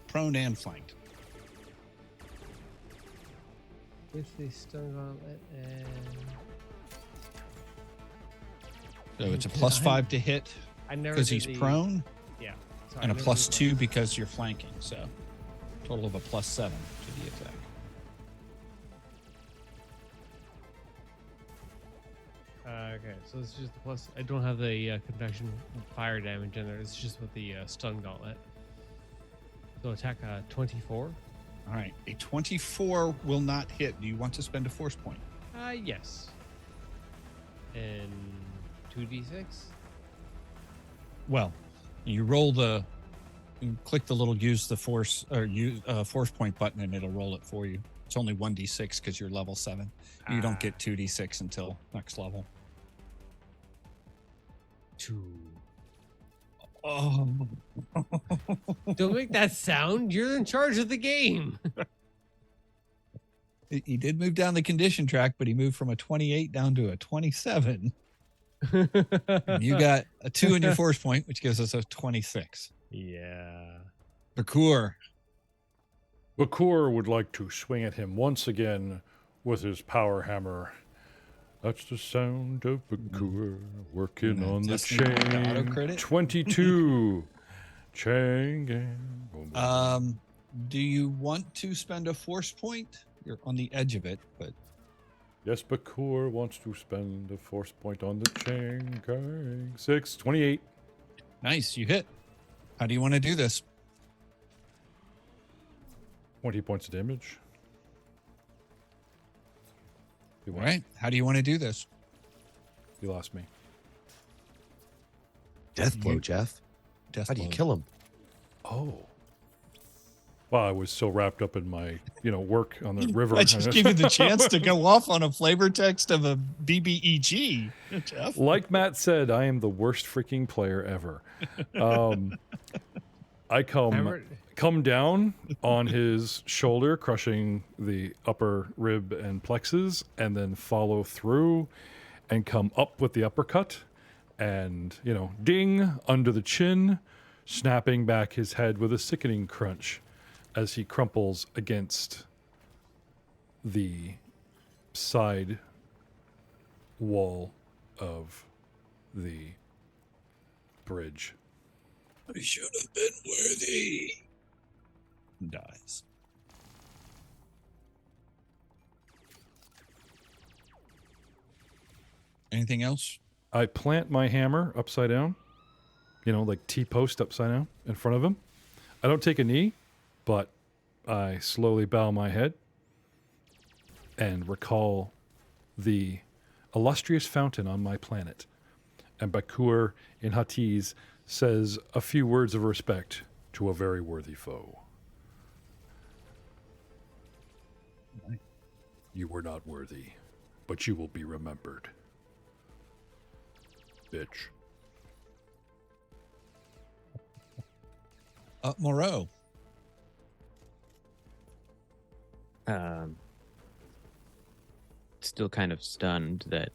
prone and flanked. With the stun gauntlet and So it's a plus 5 to hit I never because did he's the- prone, Yeah. So I and a never plus did 2 because you're flanking. So total of a plus 7 to the attack. Okay, so it's just the plus. I don't have the convection fire damage in there. It's just with the stun gauntlet. So attack 24. All right. A 24 will not hit. Do you want to spend a force point? Yes. And 2d6. Well, you roll you click the little use the force or use force point button and it'll roll it for you. It's only 1d6 because you're level 7. You don't get 2d6 until next level. 2. Oh. Don't make that sound. You're in charge of the game. He did move down the condition track, but he moved from a 28 down to a 27. And you got a 2 in your force point, which gives us a 26. Yeah. Bakur. Bakur would like to swing at him once again with his power hammer. That's the sound of Bakur working Gonna on the test me with the chain. auto-crit? 22. Chain gang. Boom, boom, boom. Do you want to spend a force point? You're on the edge of it, but Yes, Bakur wants to spend a force point on the chain gang. 6, 28. nice, you hit. How do you want to do this? 20 points of damage. All right. How do you want to do this? You lost me. Death blow, You- Jeff. Death How do you blow. kill him? Oh. Well, I was so wrapped up in my, work on the river. I just gave you the chance to go off on a flavor text of a BBEG, Jeff. Like Matt said, I am the worst freaking player ever. I come down on his shoulder, crushing the upper rib and plexus, and then follow through and come up with the uppercut and, ding under the chin, snapping back his head with a sickening crunch as he crumples against the side wall of the bridge. I should have been worthy. Dies. Anything else? I plant my hammer upside down, like T-post upside down in front of him. I don't take a knee, but I slowly bow my head and recall the illustrious fountain on my planet. And Bakur in Huttese says a few words of respect to a very worthy foe. You were not worthy, but you will be remembered. Bitch. Moreau. Still kind of stunned that.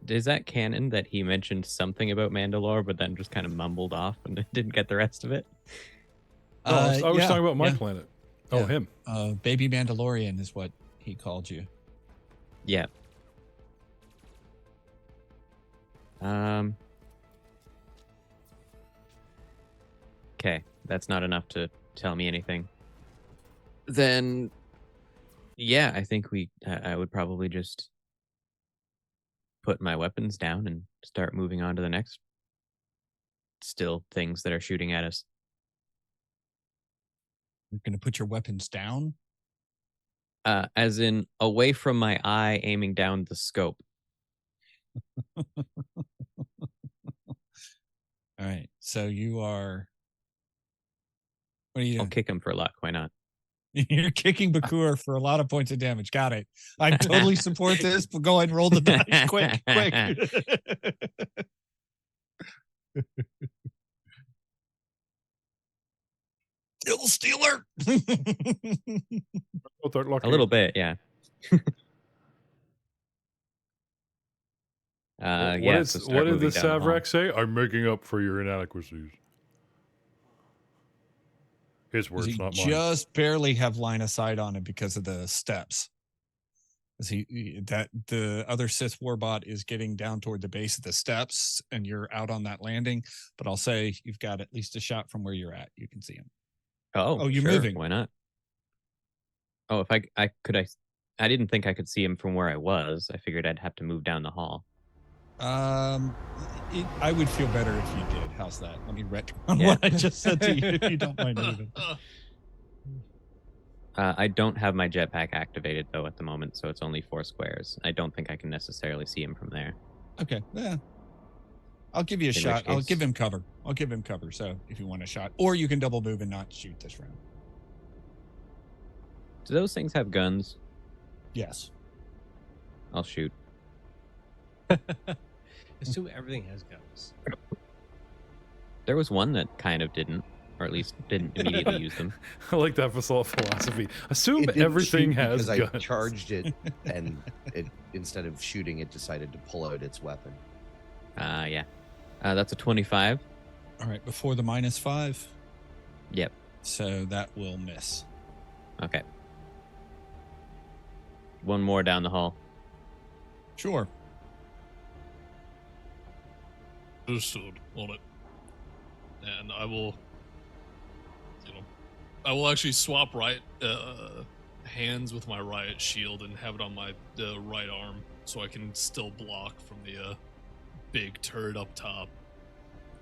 Is that canon that he mentioned something about Mandalore, but then just kind of mumbled off and didn't get the rest of it? Oh, I was yeah, talking about my yeah. planet. Oh, Yeah. him. Baby Mandalorian is what he called you. Yeah. Okay, that's not enough to tell me anything. Then, yeah, I think I would probably just put my weapons down and start moving on to the next still things that are shooting at us. You're going to put your weapons down? As in away from my eye, aiming down the scope. All right. So you are. What are you I'll doing? kick him for luck. Why not? You're kicking Bakur for a lot of points of damage. Got it. I totally support this, but go ahead and roll the dice. Quick. Ill stealer. A little bit, yeah. What yeah. did So start the moving down the hall. Savrak say? I'm making up for your inadequacies. His words, He not mine. just barely have line of sight on it because of the steps. That the other Sith warbot is getting down toward the base of the steps, and you're out on that landing. But I'll say you've got at least a shot from where you're at. You can see him. Oh, you're sure, moving. Why not? Oh, if I didn't think I could see him from where I was. I figured I'd have to move down the hall. I would feel better if you did. How's that? Let me retcon Yeah. what I just said to you if you don't mind moving. I don't have my jetpack activated though at the moment, so it's only 4 squares. I don't think I can necessarily see him from there. Okay. Yeah. I'll give you a In shot. which I'll case- give him cover. So if you want a shot, or you can double move and not shoot this round. Do those things have guns? Yes. I'll shoot. Assume everything has guns. There was one that kind of didn't, or at least didn't immediately use them. I like that philosophy. Assume It didn't everything shoot has because guns. I charged it, and it instead of shooting, it decided to pull out its weapon. Yeah. That's a 25. All right, before the -5. Yep. So that will miss. Okay. One more down the hall. Sure. Understood on it. And I will, I will actually swap hands with my riot shield and have it on my right arm so I can still block from the big turret up top.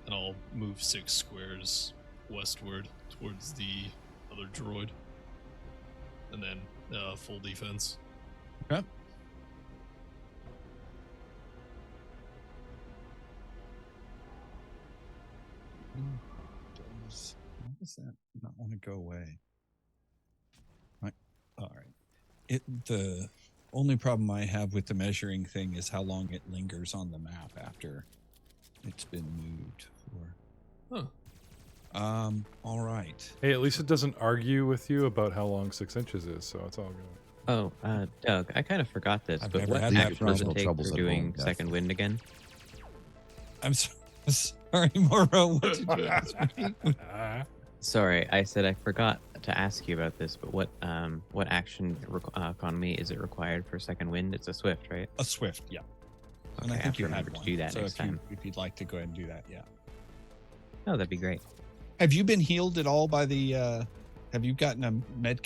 And I'll move 6 squares westward towards the other droid. And then full defense. Okay. Why does that not want to go away? Right. All right. The only problem I have with the measuring thing is how long it lingers on the map after it's been moved for. Huh. All right. Hey, at least it doesn't argue with you about how long 6 inches is, so it's all good. Oh, Doug, I kind of forgot this, I've but never what had that action does it problem. take Troubles for at doing home, second wind again? I'm sorry, Morrow. What did you ask me? Sorry, I said I forgot to ask you about this, but what action economy is it required for second wind? It's a swift, right? A swift, yeah. And Okay, I I have think to you had remember to one. do that So next time. if you'd like to go ahead and do that, yeah. Oh, that'd be great. Have you been healed at all by the? Have you gotten a med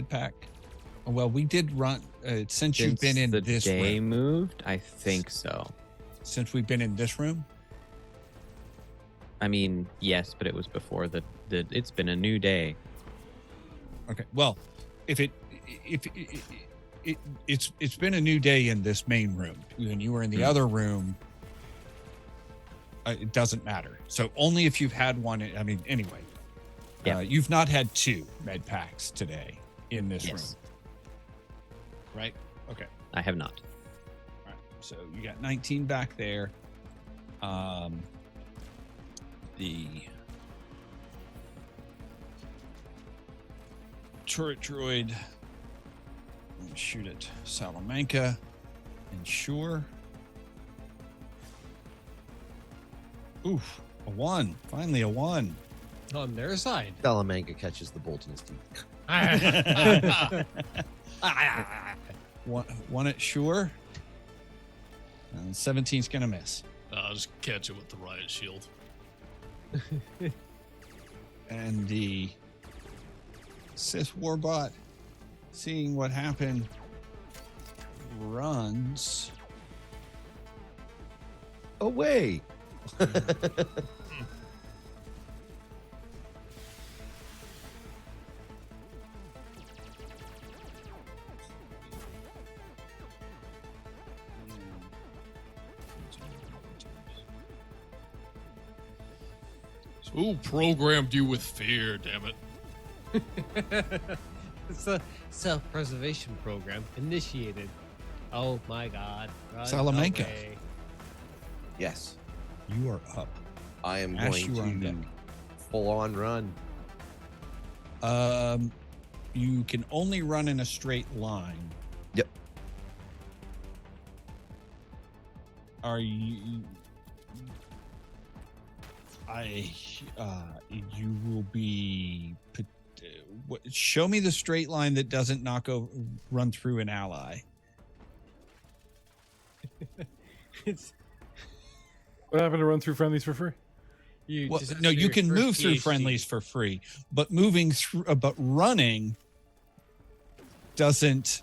pack? Well, we did run since you've been in the this day room. moved, I think so. Since we've been in this room. I mean, yes, but it was before the. It's been a new day. Okay. Well, it's been a new day in this main room. When you were in the other room, it doesn't matter. So only if you've had one. I mean, anyway. Yeah. You've not had 2 med packs today in this room, Yes, right? Okay. I have not. All right. So you got 19 back there. The turret droid. I'm gonna shoot at Salamanca. Ensure. Oof, a 1. Finally a 1. On their side. Salamanca catches the bolt in his teeth. One at Sure. And 17's gonna miss. I'll just catch it with the riot shield. And the Sith Warbot, seeing what happened, runs. Away. Who programmed you with fear, damn it? It's a self-preservation program initiated. Oh my God! Run Salamanca. away. Yes, You are up. I am Ash, you are on going deck. to full on run. You can only run in a straight line. Yep. Are you? You will be. Show me the straight line that doesn't run through an ally. It's What happened to run through friendlies for free? you. Well, just have no, to do you your can first move through PhD. friendlies for free, but but running doesn't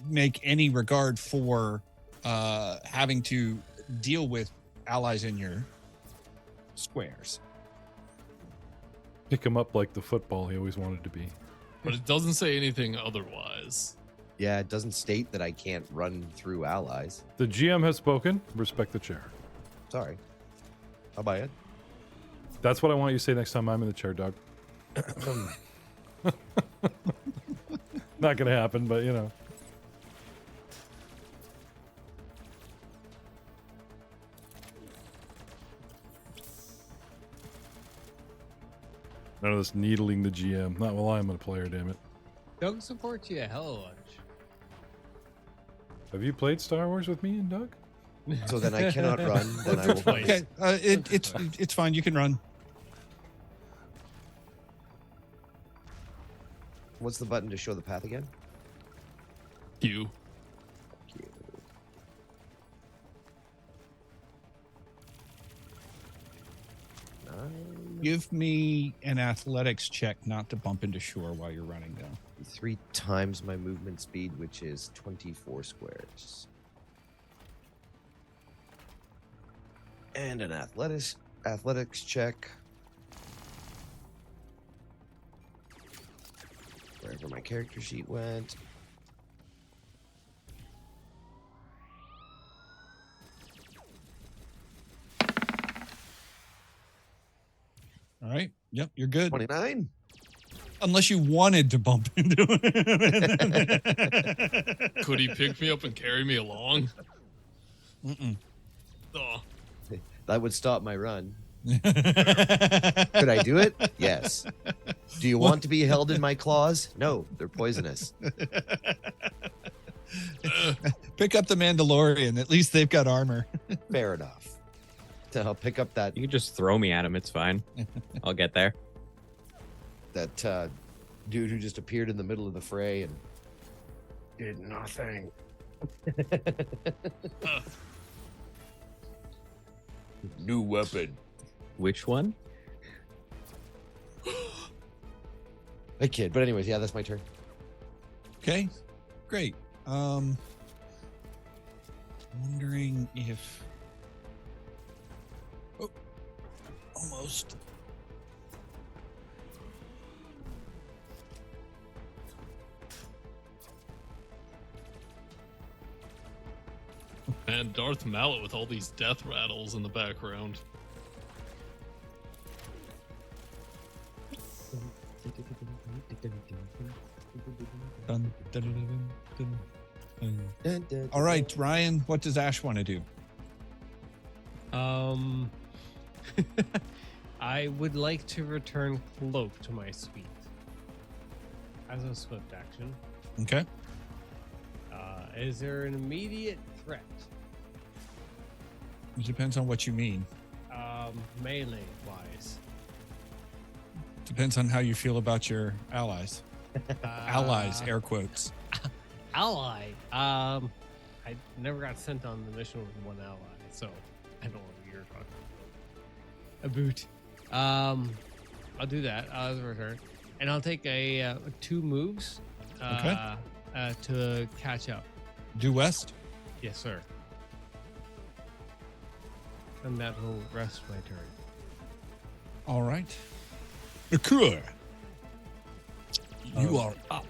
make any regard for having to deal with allies in your squares. Pick him up like the football he always wanted to be. But it doesn't say anything otherwise. Yeah, it doesn't state that I can't run through allies. The GM has spoken. Respect the chair. Sorry. How about it? That's what I want you to say next time I'm in the chair, Doug. Not going to happen, but you know. None of this needling the GM. Not while I'm a player, damn it. Doug supports you a hell of a bunch. Have you played Star Wars with me and Doug? So then I cannot run. Then I will. Okay, it's fine. You can run. What's the button to show the path again? You. Give me an athletics check not to bump into shore while you're running down. 3 times my movement speed, which is 24 squares. And an athletics check. Wherever my character sheet went. All right. Yep, you're good. 29. Unless you wanted to bump into it. Could he pick me up and carry me along? Mm-mm. Oh, That would stop my run. Could I do it? Yes. Do you want to be held in my claws? No, they're poisonous. Pick up the Mandalorian. At least they've got armor. Fair enough. So I'll pick up that You can just throw me at him. It's fine. I'll get there. dude who just appeared in the middle of the fray and did nothing. New weapon. Which one? I kid. But anyways, yeah, that's my turn. Okay, great. Wondering if... Oh, almost. and Darth Mallet with all these death rattles in the background. Dun, dun, dun, dun, dun, dun. All right, Ryan, what does Ash want to do? I would like to return cloak to my suite as a swift action. Okay. Is there an immediate threat? It depends on what you mean. Melee wise. Depends on how you feel about your allies. Allies, air quotes. Ally. I never got sent on the mission with one ally, so I don't know what you're talking about. A boot. I'll do that as a return, and I'll take a 2 moves. Okay. To catch up. Due west. Yes, sir. And that will rest my turn. All right. Mercure. You are up.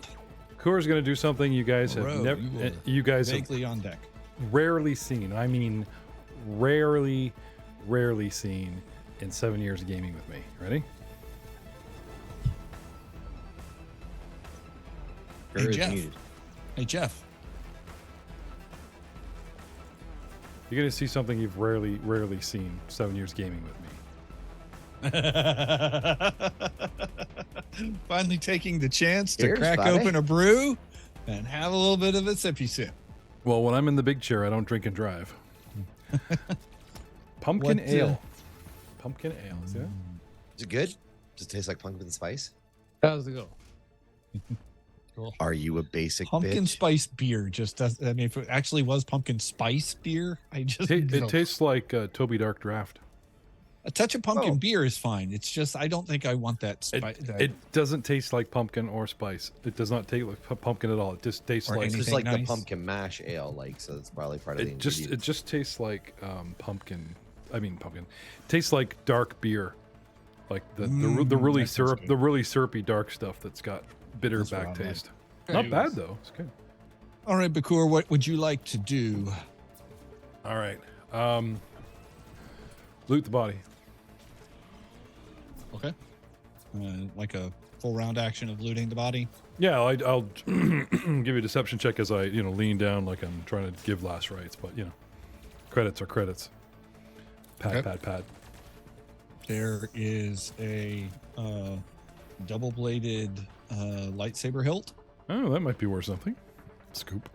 Coor's going to do something you guys have Bro, never, you are you guys have Vaguely on deck. rarely seen. I mean, rarely seen in 7 years of gaming with me. Ready? Hey, Is Jeff. muted. Hey, Jeff. You're going to see something you've rarely seen 7 years gaming with me. Finally taking the chance to Cheers, crack buddy. open a brew and have a little bit of a sippy sip. Well, when I'm in the big chair, I don't drink and drive. Pumpkin What, ale. Pumpkin ale. See that? Is it good? Does it taste like pumpkin spice? How's it go? Are you a basic Pumpkin bitch? spice beer just does. I mean, if it actually was pumpkin spice beer, I just It tastes like Toby Dark Draft. a touch of pumpkin Oh. beer is fine. It's just I don't think I want that spice. It doesn't taste like pumpkin or spice. It does not taste like pumpkin at all. It just tastes Or like It's just anything like nice? the pumpkin mash ale, like, so it's probably part of the it ingredients. just tastes like pumpkin. I mean pumpkin. Tastes like dark beer, like the really that sounds good. the really syrupy dark stuff that's got bitter That's what I back like. taste. Not bad though. It's good. All right, Bakur, what would you like to do? All right. Loot the body. Okay. Like a full round action of looting the body. Yeah, I'll give you a deception check as I lean down like I'm trying to give last rites, but credits are credits. Pad, Okay. pad. There is a double-bladed lightsaber hilt, Oh, that might be worth something. Scoop.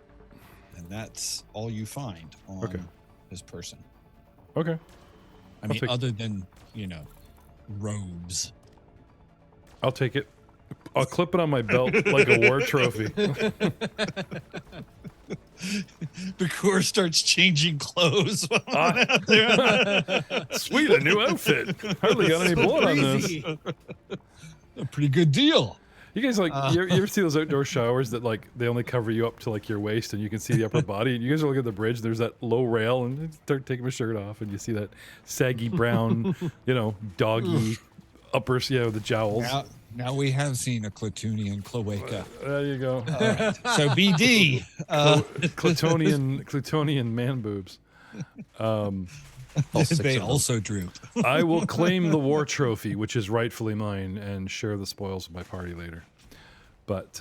and that's all you find on Okay. his person. Okay. I I'll mean, take- other than, robes. I'll take it. I'll clip it on my belt like a war trophy. Bakura starts changing clothes while Ah. I'm out there. Sweet, a new outfit. Hardly got any blood on this. Breezy. A pretty good deal. You guys you ever see those outdoor showers that like they only cover you up to like your waist and you can see the upper body, and you guys are looking at the bridge, there's that low rail, and you start taking my shirt off and you see that saggy brown, doggy upper, the jowls. Now we have seen a Clatunian cloaca. There you go. All right. So BD. Clutonian man boobs. They also droop. I will claim the war trophy, which is rightfully mine, and share the spoils with my party later. But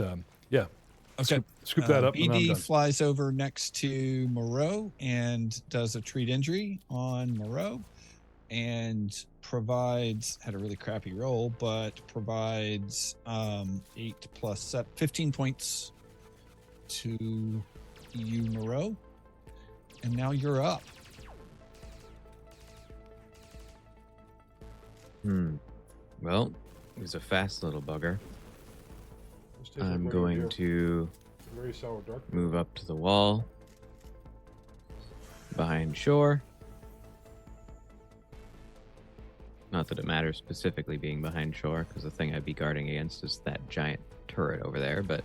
yeah, Okay. scoop that up. And I'm BD done. flies over next to Moreau and does a treat injury on Moreau and provides, had a really crappy roll, but provides 8 plus 7, 15 points to you, Moreau. And now you're up. Well, he's a fast little bugger. I'm going to Very sour dark. move up to the wall behind shore. Not that it matters specifically being behind shore, because the thing I'd be guarding against is that giant turret over there, but...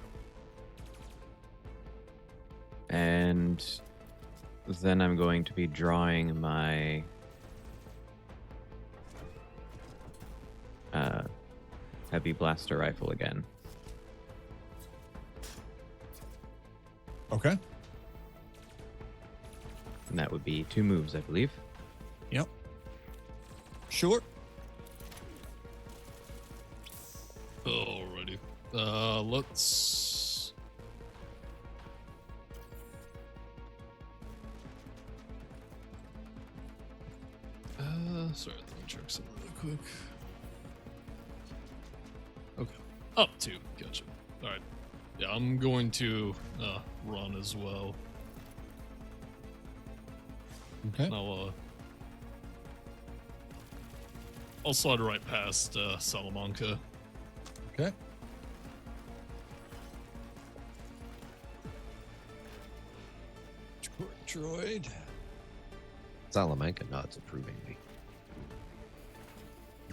And then I'm going to be drawing my... heavy blaster rifle again. Okay. And that would be 2 moves, I believe. Yep. Sure. Alrighty. Let's. Sorry, let me check something really quick. Okay. Up 2. Gotcha. Alright. Yeah, I'm going to run as well. Okay. And I'll slide right past Salamanca. Okay. Droid. Salamanca nods approvingly.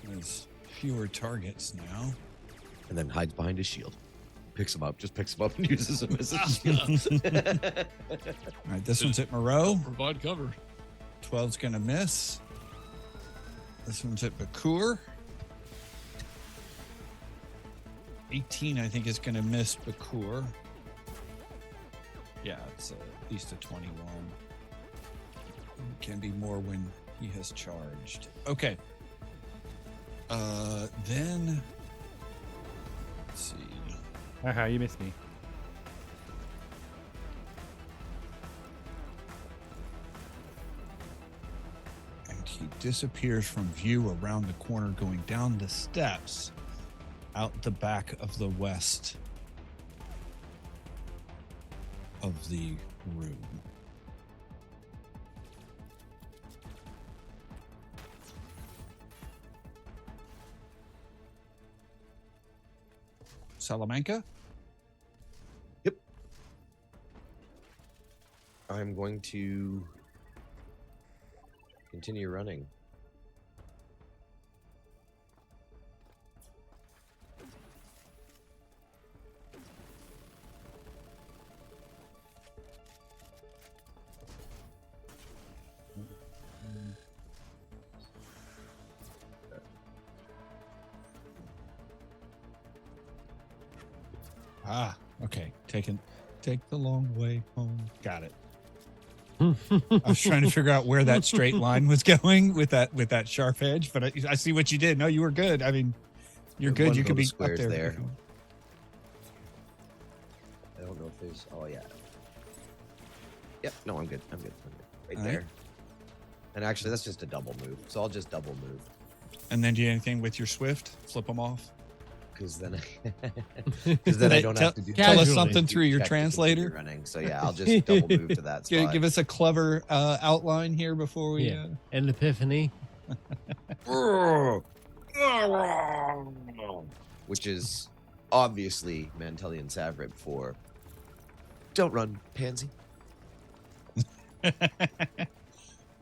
There's fewer targets now. And then hides behind his shield. Picks him up, just picks him up and uses him as a shield. All right, this one's at Moreau. Provide cover. 12's going to miss. This one's at Bakur. 18, I think, is going to miss Bakur. Yeah, it's at least a 21. It can be more when he has charged. Okay. Then, let's see. Haha, you missed me. And he disappears from view around the corner, going down the steps out the back of the west of the room. Salamanca? I'm going to continue running. Ah, okay. Take the long way home. Got it. I was trying to figure out where that straight line was going with that sharp edge, but I see what you did. No, you were good. I mean, you're good. One You could of be those up squares there. there. I don't know if there's. Oh yeah. Yep. No, I'm good. I'm good. Right All right. there. And actually, that's just a double move. So I'll just double move. And then do you anything with your swift? Flip them off. because then I don't have to do. Tell us Casually. something through your check the computer translator. running. So yeah, I'll just double move to that spot. Give us a clever outline here before we. Yeah. An epiphany. Which is obviously Mantellian Savrib for don't run, pansy.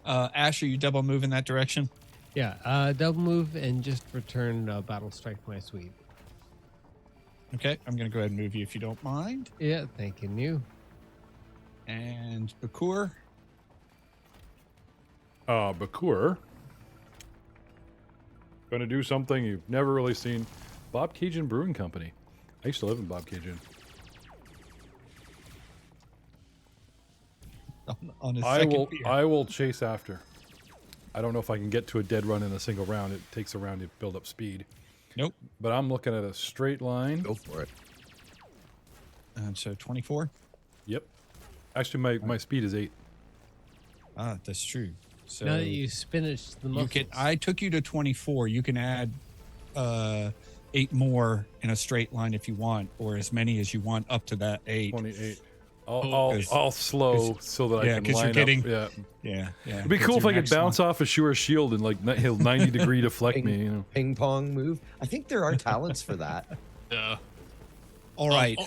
Ash, are you double move in that direction? Yeah. Double move and just return battle strike to my suite. Okay, I'm going to go ahead and move you if you don't mind. Yeah. Thanking you. And Bakur. Bakur. Gonna do something you've never really seen. Bob Cajun Brewing Company. I used to live in Bob Cajun. On his I second will. beer. I will chase after. I don't know if I can get to a dead run in a single round. It takes a round to build up speed. Nope. But I'm looking at a straight line. Go for it. And so 24. Yep. Actually, my speed is 8. Ah, that's true. So Now that you spinach the you muscles. can. I took you to 24. You can add 8 more in a straight line if you want, or as many as you want up to that 8. 28. Oh, I'll slow so that I yeah, can 'cause you're line getting- up. Yeah. Yeah. It'd be cool if I could bounce off a Shure shield and like he'll 90 degree deflect me. You know. Ping pong move. I think there are talents for that. Yeah. All right.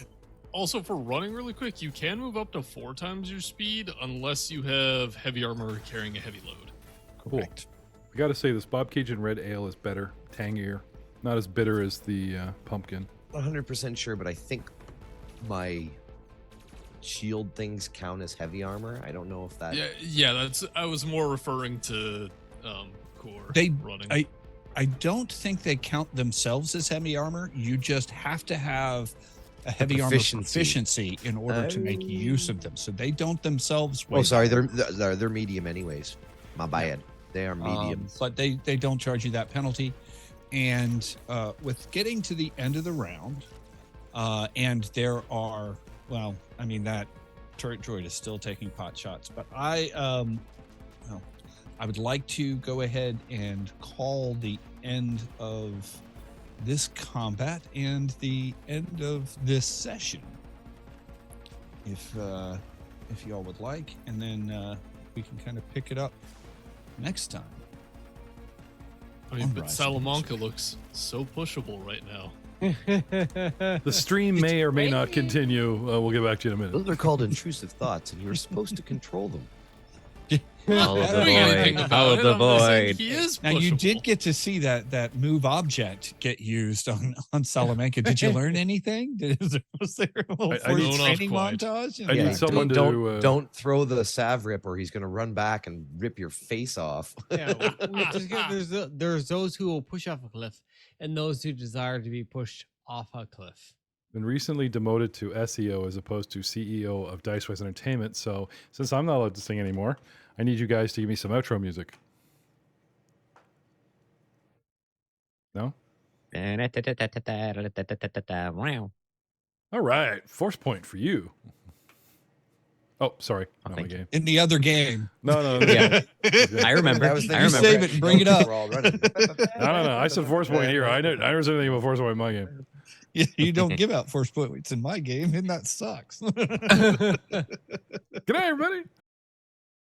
Also, for running really quick, you can move up to 4 times your speed unless you have heavy armor carrying a heavy load. Correct. I gotta say, this Bob Cajun Red Ale is better, tangier, not as bitter as the pumpkin. 100% sure, but I think my shield things count as heavy armor. I don't know if that. Yeah, that's. I was more referring to core They- running. I don't think they count themselves as heavy armor. You just have to have a heavy armor proficiency in order to make use of them. So they don't themselves. Oh, sorry, they're medium anyways. My bad. They are medium. But they don't charge you that penalty. And with getting to the end of the round, and there are, well, I mean, that turret droid is still taking pot shots, but I would like to go ahead and call the end of this combat and the end of this session, if y'all would like, and then we can kind of pick it up next time. I mean, but Unrise. Salamanca looks so pushable right now. The stream may or may not continue. We'll get back to you in a minute. Those are called intrusive thoughts, and you're supposed to control them. Follow the Doing anything void. about Follow it, the I'm just saying void. He is Now you did pushable. get to see that move object get used on Salamanca. Did you learn anything? Was there a little I forced need- training Not quite. montage? I need someone to don't throw the sav rip, or he's going to run back and rip your face off. Yeah, we just there's those who will push off a cliff, and those who desire to be pushed off a cliff. Been recently demoted to SEO as opposed to CEO of Dicewise Entertainment. So since I'm not allowed to sing anymore, I need you guys to give me some outro music. No? All right. Force point for you. Oh, sorry. Not my thank you. game. In the other game. No. Yeah. I remember. That was the- I You remember. save it and bring it up. We're all running. No. I said force point here. I never said anything about force point in my game. You don't give out force points in my game, and that sucks. Good night, everybody.